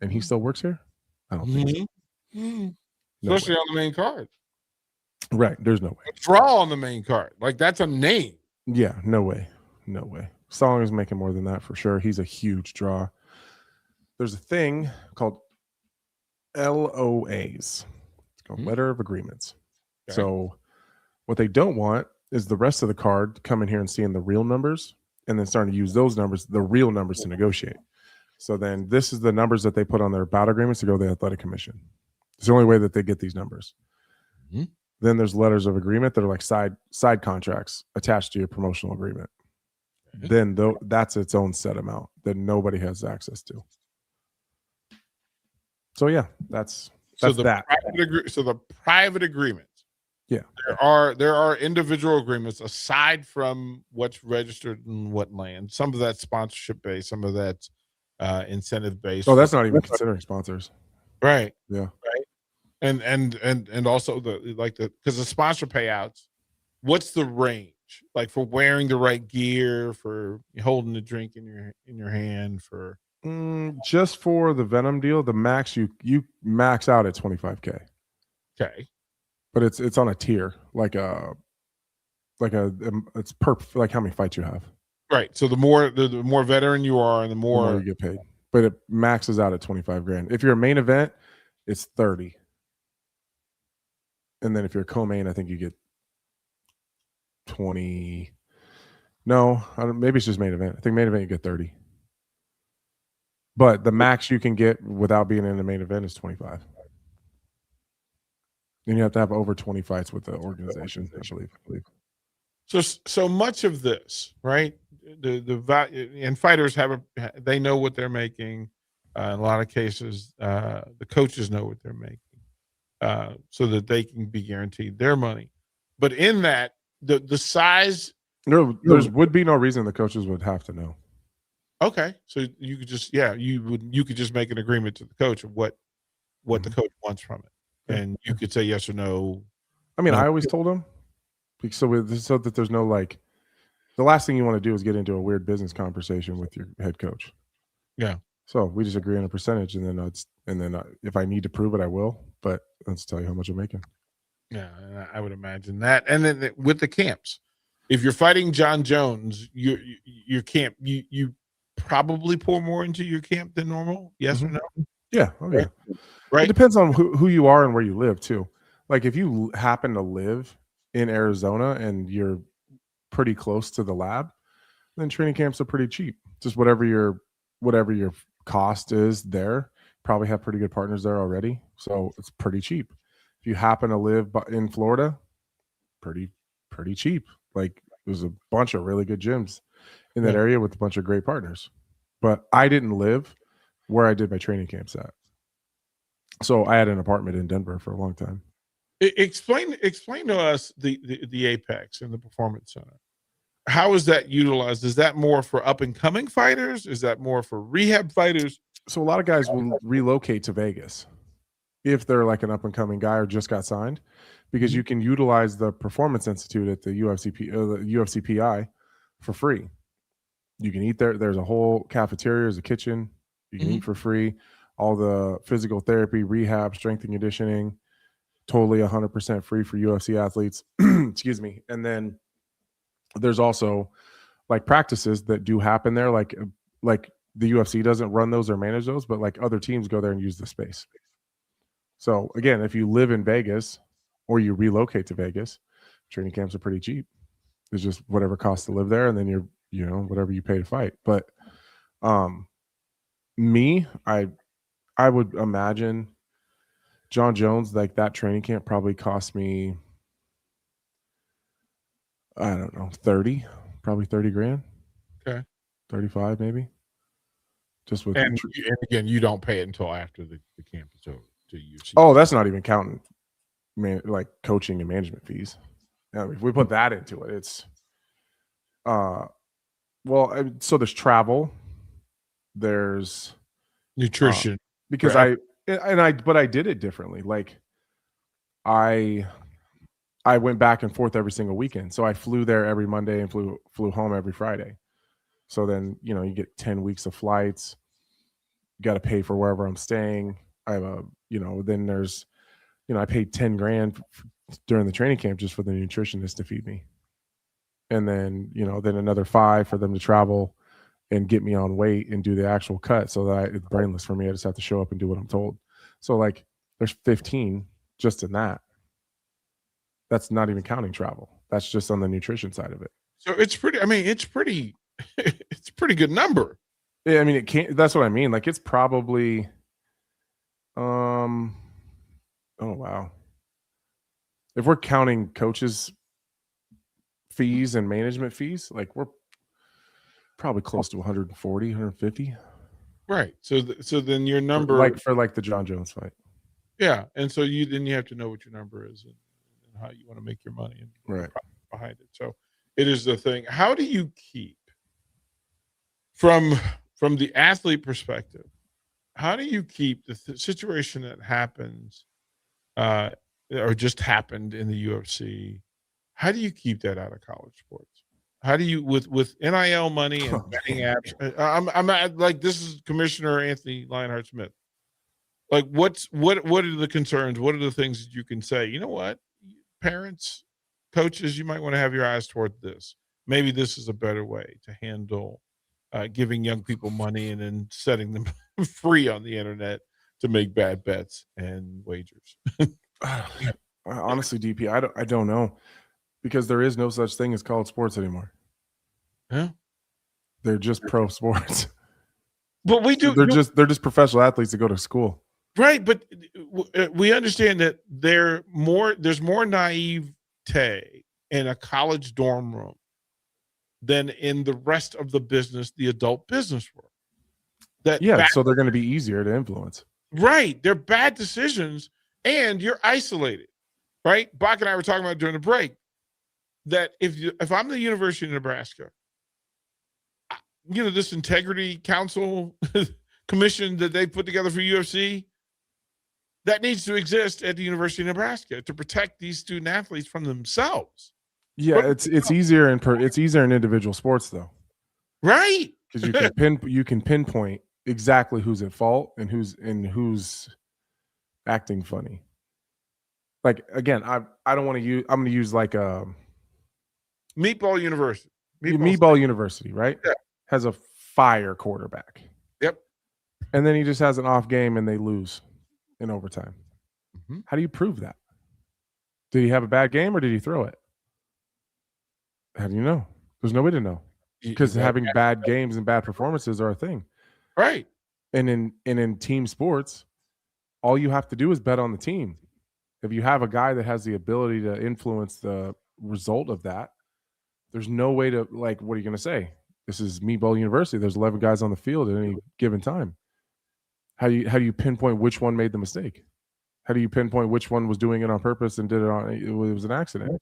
and he still works here? I don't think so. No Especially way. on the main card. Right. There's no way. Draw on the main card. Like, that's a name. Yeah, no way. No way. Song is making more than that for sure. He's a huge draw. There's a thing called LOAs. It's called Letter of Agreements. Okay. So what they don't want is the rest of the card coming here and seeing the real numbers and then starting to use those numbers, the real numbers, to negotiate. So then this is the numbers that they put on their bout agreements to go to the athletic commission. It's the only way that they get these numbers. Then there's letters of agreement that are like side contracts attached to your promotional agreement. Then that's its own set amount that nobody has access to. So yeah, that's that. So the private agreements. Yeah. There are individual agreements aside from what's registered and what land. Some of that's sponsorship based, some of that's incentive based. Oh, that's not even considering sponsors. Right. Yeah. Right. And also because the sponsor payouts, what's the range? Like for wearing the right gear, for holding the drink in your hand, for Just for the Venom deal, the max you max out at $25K. Okay. But it's on a tier, like it's per like how many fights you have. Right. So the more veteran you are, and the The more more you get paid. But it maxes out at 25 grand. If you're a main event, it's 30. And then if you're a co-main, I think you get 20. No, maybe it's just main event. I think main event you get 30. But the max you can get without being in the main event is 25. And you have to have over 20 fights with the organization, I believe. So much of this, right? The value, and fighters they know what they're making. In a lot of cases, the coaches know what they're making, so that they can be guaranteed their money. But in that, the size, there would be no reason the coaches would have to know. Okay, so you could just you could just make an agreement to the coach of what the coach wants from it, and you could say yes or no. I mean, I always told them so that there's no like. The last thing you want to do is get into a weird business conversation with your head coach. Yeah. So we just agree on a percentage, and then if I need to prove it, I will. But let's tell you how much I'm making. Yeah, I would imagine that. And then with the camps, if you're fighting John Jones, your camp, you probably pour more into your camp than normal. Yes or no? Yeah. Oh, yeah. Right. It depends on who you are and where you live too. Like if you happen to live in Arizona and you're pretty close to the lab, then training camps are pretty cheap. Just whatever your cost is there, probably have pretty good partners there already, so it's pretty cheap. If you happen to live in Florida, pretty cheap. Like there's a bunch of really good gyms in that area with a bunch of great partners. But I didn't live where I did my training camps at, so I had an apartment in Denver for a long time. Explain to us the Apex and the Performance Center. How is that utilized? Is that more for up and coming fighters? Is that more for rehab fighters? So a lot of guys will relocate to Vegas if they're like an up and coming guy or just got signed, because you can utilize the Performance Institute at the UFCPI for free. You can eat there. There's a whole cafeteria, there's a kitchen. You can eat for free. All the physical therapy, rehab, strength and conditioning, totally 100% free for UFC athletes. Excuse me. And then there's also like practices that do happen there. Like the UFC doesn't run those or manage those, but like other teams go there and use the space. So again, if you live in Vegas or you relocate to Vegas, training camps are pretty cheap. It's just whatever costs to live there, and then whatever you pay to fight. But I would imagine John Jones, like that training camp probably cost me, I don't know, probably 30 grand. Okay. 35 maybe. Just with and again, you don't pay it until after the camp is over. Oh, that's not even counting like coaching and management fees. I mean, if we put that into it, it's so there's travel, there's nutrition, because I did it differently. Like I went back and forth every single weekend. So I flew there every Monday and flew home every Friday. So then, you get 10 weeks of flights. You got to pay for wherever I'm staying. I have then there's, I paid 10 grand during the training camp just for the nutritionist to feed me. And then, then another 5 for them to travel and get me on weight and do the actual cut so that it's brainless for me. I just have to show up and do what I'm told. So like there's 15 just in that. That's not even counting travel. That's just on the nutrition side of it. So it's pretty it's a pretty good number. Yeah, I mean, it can't. That's what I mean. Like, it's probably, oh wow. If we're counting coaches' fees and management fees, like we're probably close to 140, 150. Right. So then your number, for the John Jones fight. Yeah, and so you have to know what your number is and how you want to make your money and right behind it. So it is the thing. How do you keep from the athlete perspective? How do you keep the situation that happens or just happened in the UFC? How do you keep that out of college sports? How do you with NIL money and betting apps? I'm like, this is Commissioner Anthony Lionheart Smith. Like, what are the concerns? What are the things that you can say? You know what, parents, coaches, you might want to have your eyes toward this. Maybe this is a better way to handle giving young people money and then setting them free on the internet to make bad bets and wagers. Honestly, DP, I don't know, because there is no such thing as college sports anymore. Yeah, they're just pro sports. But we do. They're just professional athletes that go to school. Right, but we understand that there's more naivete in a college dorm room than in the rest of the business, the adult business world. So they're going to be easier to influence. Right, they're bad decisions, and you're isolated. Right, Bach and I were talking about during the break that if I'm the University of Nebraska, this integrity council commission that they put together for UFC, that needs to exist at the University of Nebraska to protect these student athletes from themselves. Yeah, it's easier in individual sports though, right? Because you can pinpoint exactly who's at fault and who's acting funny. Like, again, I don't want to use. I'm going to use like a Meatball University. Meatball University, right? Yeah. Has a fire quarterback. Yep. And then he just has an off game and they lose in overtime. Mm-hmm. How do you prove that? Did he have a bad game or did he throw it? How do you know? There's no way to know, because having bad games and bad performances are a thing. Right. And in team sports, all you have to do is bet on the team. If you have a guy that has the ability to influence the result of that, there's no way to, like, what are you going to say? This is Meatball University. There's 11 guys on the field at any given time. How do you pinpoint which one made the mistake? How do you pinpoint which one was doing it on purpose and did it was an accident?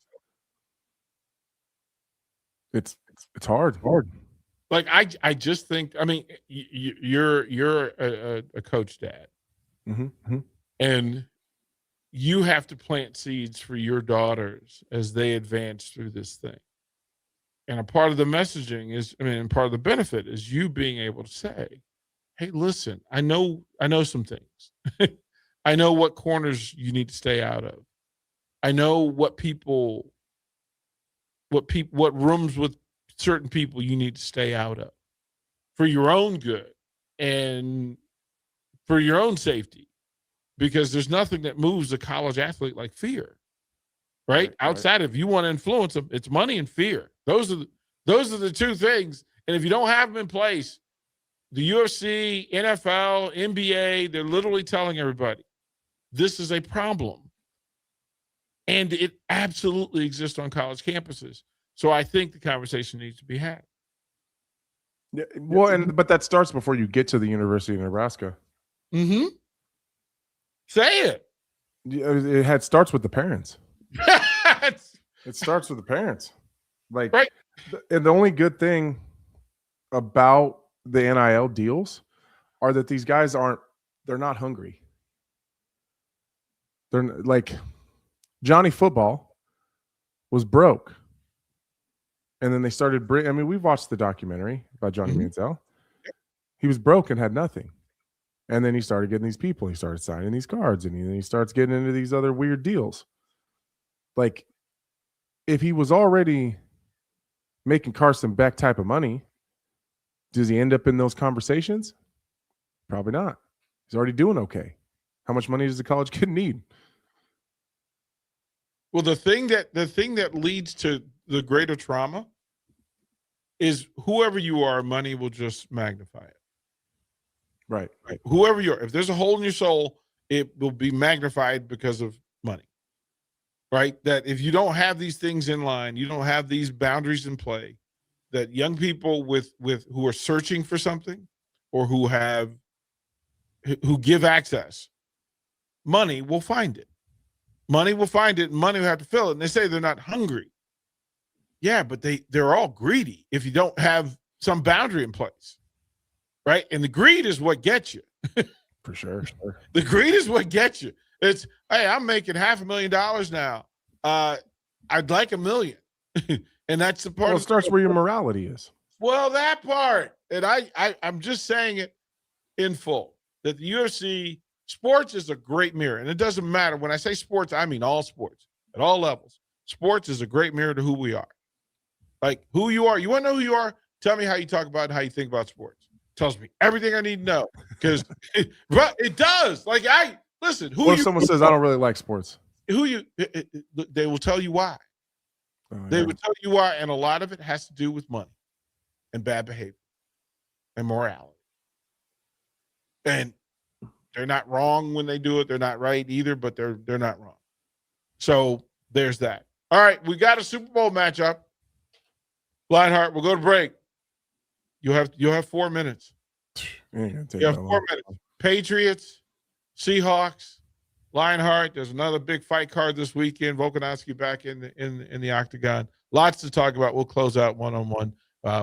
It's hard. Like, I just think, I mean, you're a coach, Dad, mm-hmm. and you have to plant seeds for your daughters as they advance through this thing. And a part of the messaging is, part of the benefit is you being able to say, hey, listen, I know some things. I know what corners you need to stay out of. I know what rooms with certain people you need to stay out of for your own good and for your own safety, because there's nothing that moves a college athlete like fear. Right? Outside, if you want to influence them, it's money and fear. Those are the two things. And if you don't have them in place, the UFC, NFL, NBA, they're literally telling everybody, this is a problem. And it absolutely exists on college campuses. So I think the conversation needs to be had. Yeah, well, but that starts before you get to the University of Nebraska. Mm-hmm. Say it. It starts with the parents. It starts with the parents. Like, right. And the only good thing about the NIL deals are that these guys they're not hungry. They're like Johnny Football was broke. And then they started we've watched the documentary about Johnny Manziel. He was broke and had nothing. And then he started getting these people. He started signing these cards, and then he starts getting into these other weird deals. Like, if he was already making Carson Beck type of money, does he end up in those conversations? Probably not. He's already doing okay. How much money does the college kid need? Well, the thing that leads to the greater trauma is whoever you are, money will just magnify it. Right. Whoever you are, if there's a hole in your soul, it will be magnified because of money. Right? That if you don't have these things in line, you don't have these boundaries in play, that young people with who are searching for something or who give access, money will find it. Money will find it, and money will have to fill it. And they say they're not hungry. Yeah, but they're all greedy if you don't have some boundary in place. Right? And the greed is what gets you. For sure. The greed is what gets you. It's, hey, I'm making $500,000 now. I'd like $1 million. And that's the part. Well, it starts where your morality is. Well, that part. And I'm just saying it in full, that the UFC sports is a great mirror. And it doesn't matter. When I say sports, I mean all sports at all levels. Sports is a great mirror to who we are. Like who you are. You want to know who you are? Tell me how you talk about and how you think about sports. Tells me everything I need to know, because it does. Like listen. What if someone says I don't really like sports? They will tell you why. They will tell you why, and a lot of it has to do with money and bad behavior and morality. And they're not wrong when they do it. They're not right either, but they're not wrong. So there's that. All right, we got a Super Bowl matchup. Lionheart, we'll go to break. You'll have 4 minutes. You have 4 minutes. Patriots, Seahawks, Lionheart. There's another big fight card this weekend. Volkanovski back in the octagon. Lots to talk about. We'll close out one-on-one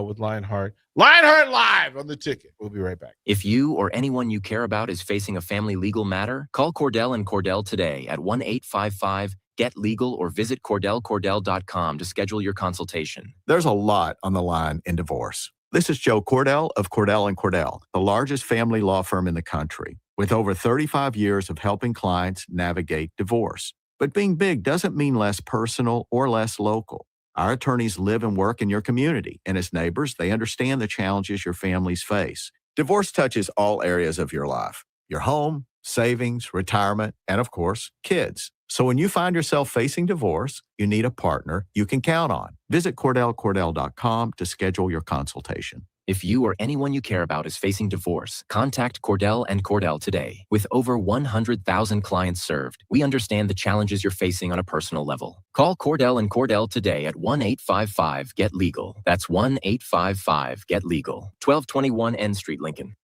with Lionheart. Lionheart Live on the ticket. We'll be right back. If you or anyone you care about is facing a family legal matter, call Cordell and Cordell today at 1-855-GET-LEGAL or visit CordellCordell.com to schedule your consultation. There's a lot on the line in divorce. This is Joe Cordell of Cordell & Cordell, the largest family law firm in the country, with over 35 years of helping clients navigate divorce. But being big doesn't mean less personal or less local. Our attorneys live and work in your community, and as neighbors, they understand the challenges your families face. Divorce touches all areas of your life: your home, savings, retirement, and of course, kids. So when you find yourself facing divorce, you need a partner you can count on. Visit CordellCordell.com to schedule your consultation. If you or anyone you care about is facing divorce, contact Cordell and Cordell today. With over 100,000 clients served, we understand the challenges you're facing on a personal level. Call Cordell and Cordell today at 1-855-GET-LEGAL. That's 1-855-GET-LEGAL. 1221 N Street, Lincoln.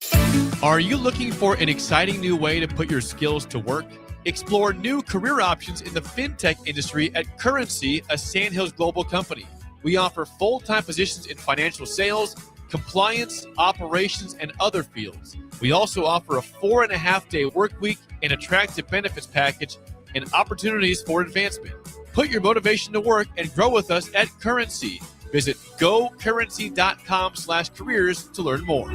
Are you looking for an exciting new way to put your skills to work? Explore new career options in the fintech industry at Currency, a Sandhills Global company. We offer full-time positions in financial sales, compliance, operations, and other fields. We also offer a 4.5-day work week, an attractive benefits package, and opportunities for advancement. Put your motivation to work and grow with us at Currency. Visit gocurrency.com/careers to learn more.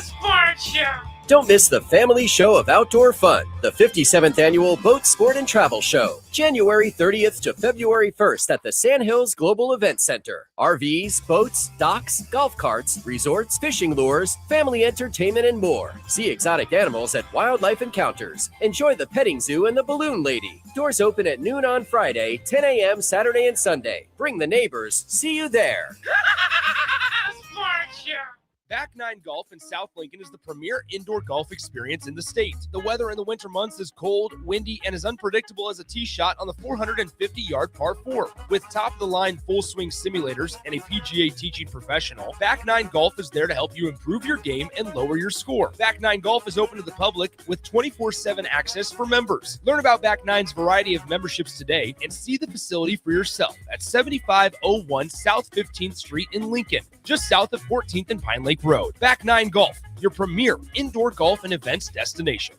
Sports Show. Don't miss the family show of outdoor fun, the 57th Annual Boat Sport and Travel Show, January 30th to February 1st at the Sandhills Global Event Center. RVs, boats, docks, golf carts, resorts, fishing lures, family entertainment, and more. See exotic animals at Wildlife Encounters. Enjoy the petting zoo and the balloon lady. Doors open at noon on Friday, 10 a.m. Saturday and Sunday. Bring the neighbors. See you there. Sports Show. Back Nine Golf in South Lincoln is the premier indoor golf experience in the state. The weather in the winter months is cold, windy, and as unpredictable as a tee shot on the 450-yard par 4. With top-of-the-line full-swing simulators and a PGA teaching professional, Back Nine Golf is there to help you improve your game and lower your score. Back Nine Golf is open to the public with 24/7 access for members. Learn about Back Nine's variety of memberships today and see the facility for yourself at 7501 South 15th Street in Lincoln, just south of 14th and Pine Lake Road. Back Nine Golf, your premier indoor golf and events destination.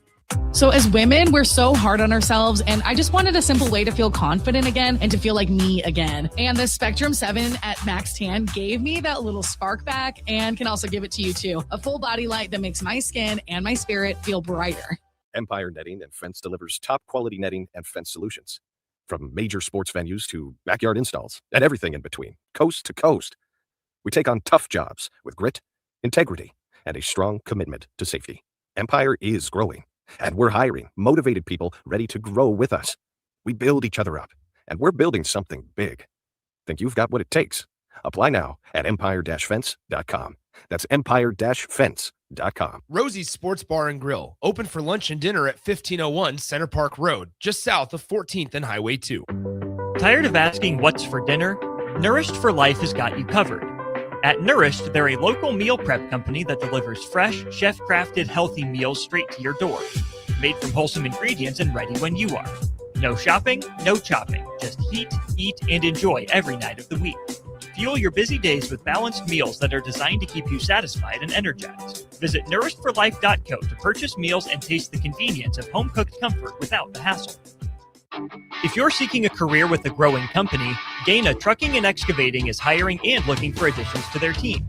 So as women, we're so hard on ourselves, and I just wanted a simple way to feel confident again and to feel like me again. And the Spectrum 7 at Max Tan gave me that little spark back and can also give it to you too. A full body light that makes my skin and my spirit feel brighter. Empire Netting and Fence delivers top quality netting and fence solutions. From major sports venues to backyard installs and everything in between, coast to coast. We take on tough jobs with grit, integrity, and a strong commitment to safety. Empire is growing, and we're hiring motivated people ready to grow with us. We build each other up, and we're building something big. Think you've got what it takes? Apply now at empire-fence.com. That's empire-fence.com. Rosie's Sports Bar and Grill, open for lunch and dinner at 1501 Center Park Road, just south of 14th and Highway 2. Tired of asking what's for dinner? Nourished for Life has got you covered. At Nourished, they're a local meal prep company that delivers fresh, chef-crafted, healthy meals straight to your door. Made from wholesome ingredients and ready when you are. No shopping, no chopping. Just heat, eat, and enjoy every night of the week. Fuel your busy days with balanced meals that are designed to keep you satisfied and energized. Visit nourishedforlife.co to purchase meals and taste the convenience of home-cooked comfort without the hassle. If you're seeking a career with a growing company, Gaina Trucking and Excavating is hiring and looking for additions to their team.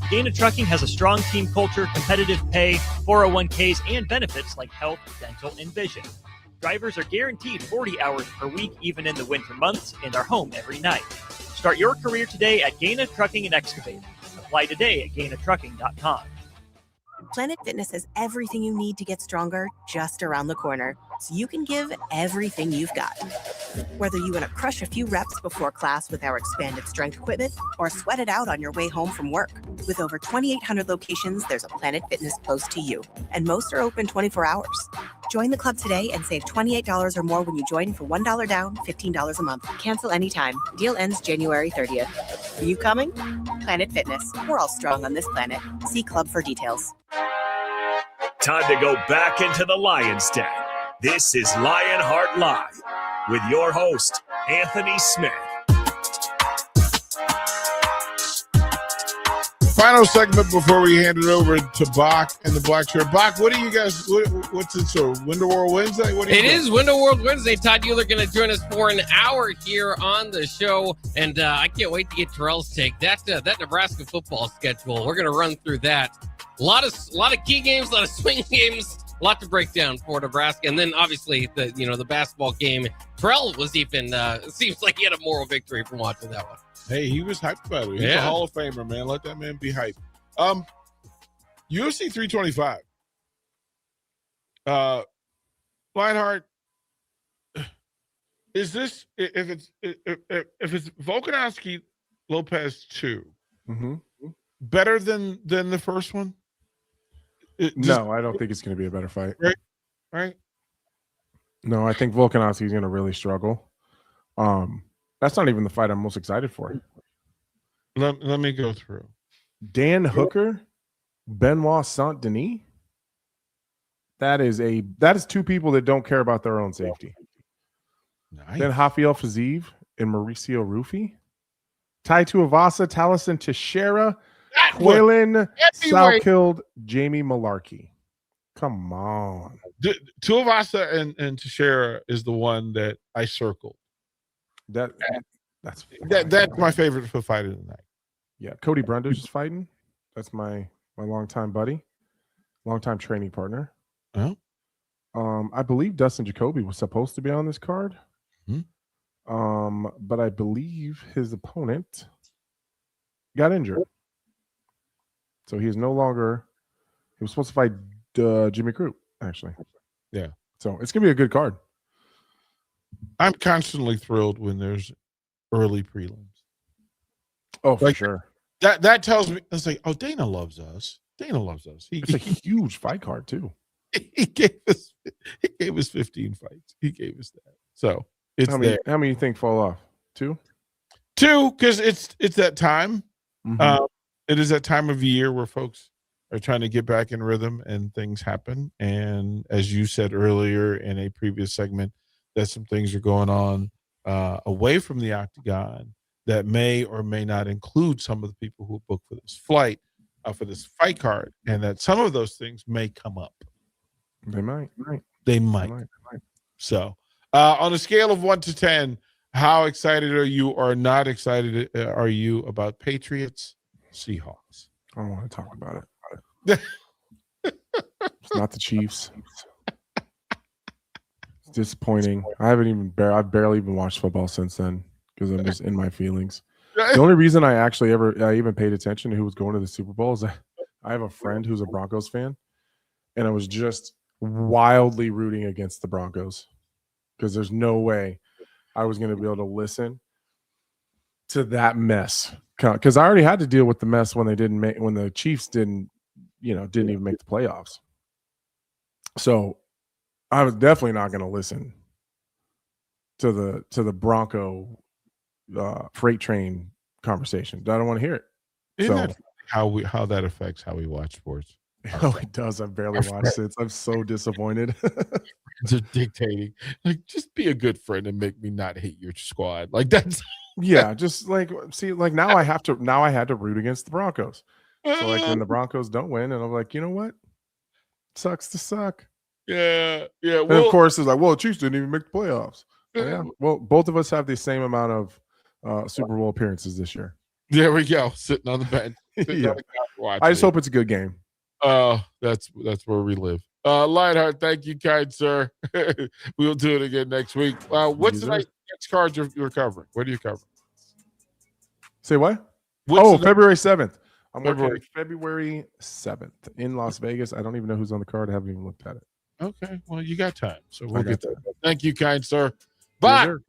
Gaina Trucking has a strong team culture, competitive pay, 401ks, and benefits like health, dental, and vision. Drivers are guaranteed 40 hours per week, even in the winter months, and are home every night. Start your career today at Gaina Trucking and Excavating. Apply today at GainaTrucking.com. Planet Fitness has everything you need to get stronger just around the corner, so you can give everything you've got. Whether you want to crush a few reps before class with our expanded strength equipment or sweat it out on your way home from work. With over 2,800 locations, there's a Planet Fitness close to you, and most are open 24 hours. Join the club today and save $28 or more when you join for $1 down, $15 a month. Cancel anytime. Deal ends January 30th. Are you coming? Planet Fitness. We're all strong on this planet. See club for details. Time to go back into the Lion's Den. This is Lionheart Live with your host, Anthony Smith. Final segment before we hand it over to Bach and the Black Shirt. Bach, what do you guys, what's it, so Winter World Wednesday? What do you It is Winter World Wednesday. Todd Euler going to join us for an hour here on the show, and I can't wait to get Terrell's take. That Nebraska football schedule, we're going to run through that. A lot of key games, a lot of swing games, a lot to break down for Nebraska, and then obviously the basketball game. Terrell was even seems like he had a moral victory from watching that one. Hey, he was hyped about it. He's a Hall of Famer, man. Let that man be hyped. UFC 325. Lionheart, is this if it's Volkanovski Lopez 2 better than the first one? No, I don't think it's going to be a better fight. Right. No, I think Volkanovski is going to really struggle. That's not even the fight I'm most excited for. Let me go through. Dan Hooker, Benoit Saint Denis. That is two people that don't care about their own safety. Nice. Then Rafael Fiziev and Mauricio Rufy. Tai Tuivasa, Taliesin Teixeira, Quaylen Salkilled, Jamie Malarkey. Come on. Tuivasa and Teixeira is the one that I circled. That's my favorite fight of the night. Yeah, Cody Brundage is fighting. That's my longtime buddy, longtime training partner. Oh. I believe Dustin Jacoby was supposed to be on this card. But I believe his opponent got injured. So he is no longer – he was supposed to fight Jimmy Crute, actually. Yeah. So it's going to be a good card. I'm constantly thrilled when there's early prelims. Oh, for sure. That tells me, it's like, oh, Dana loves us. Dana loves us. It's a huge fight card too. He gave us 15 fights. He gave us that. So it's how many, there. How many you think fall off? Two, because it's that time. Mhm. It is that time of year where folks are trying to get back in rhythm and things happen. And as you said earlier in a previous segment, that some things are going on away from the octagon that may or may not include some of the people who booked for this flight, for this fight card, and that some of those things may come up. They might. They might. So, on a scale of 1 to 10, how excited are you or not excited are you about Patriots Seahawks? I don't want to talk about it. It's not the Chiefs. It's disappointing. I've barely even watched football since then because I'm just in my feelings. The only reason I even paid attention to who was going to the Super Bowl is that I have a friend who's a Broncos fan, and I was just wildly rooting against the Broncos because there's no way I was going to be able to listen to that mess, because I already had to deal with the mess when the Chiefs didn't even make the playoffs. So I was definitely not going to listen to the Bronco freight train conversation. I don't want to hear it. Isn't that how that affects how we watch sports? Oh, it does. I've barely watched it. I'm so disappointed. They're dictating. Like, just be a good friend and make me not hate your squad. Like, that's yeah. Just like, see, like now I had to root against the Broncos. So like when the Broncos don't win, and I'm like, you know what? Sucks to suck. Yeah. And of course, it's like, well, the Chiefs didn't even make the playoffs. Well, yeah. Well, both of us have the same amount of Super Bowl appearances this year. There we go. Sitting on the bench. Yeah. I just hope it's a good game. That's where we live. Lionheart, thank you, kind sir. We'll do it again next week. What's the next card you're covering? What are you covering? Say what? February 7th. I'm working February 7th in Las Vegas. I don't even know who's on the card. I haven't even looked at it. Okay. Well, you got time. So we'll get there. Thank you, kind sir. Bach,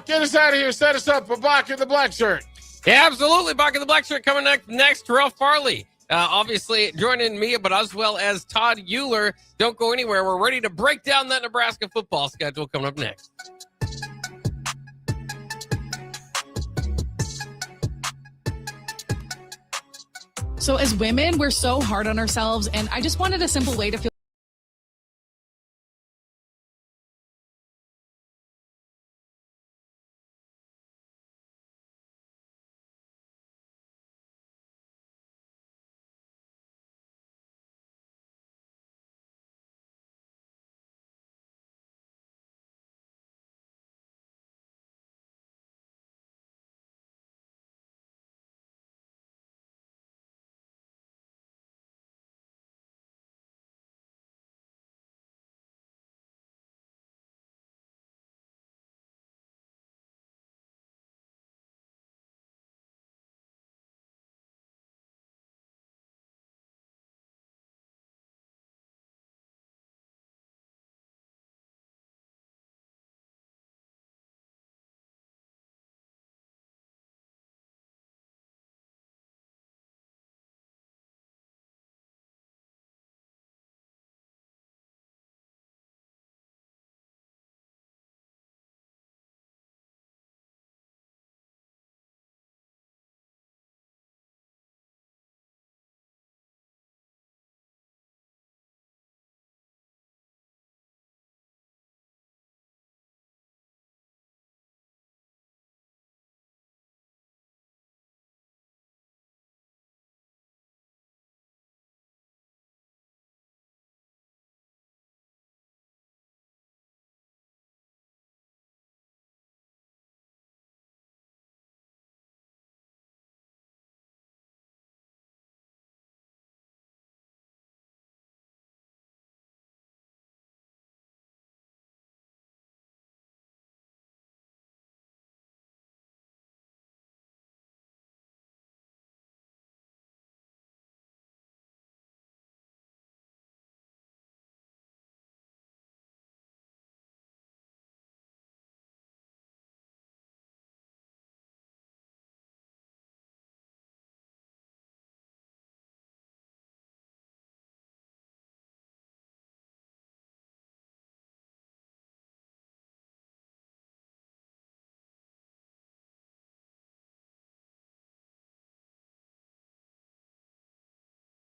get us out of here. Set us up for Bach in the black shirt. Yeah, absolutely. Bach in the black shirt coming next. Ralph Farley. Obviously joining me, but as well as Todd Euler. Don't go anywhere. We're ready to break down that Nebraska football schedule coming up next. So as women, we're so hard on ourselves, and I just wanted a simple way to feel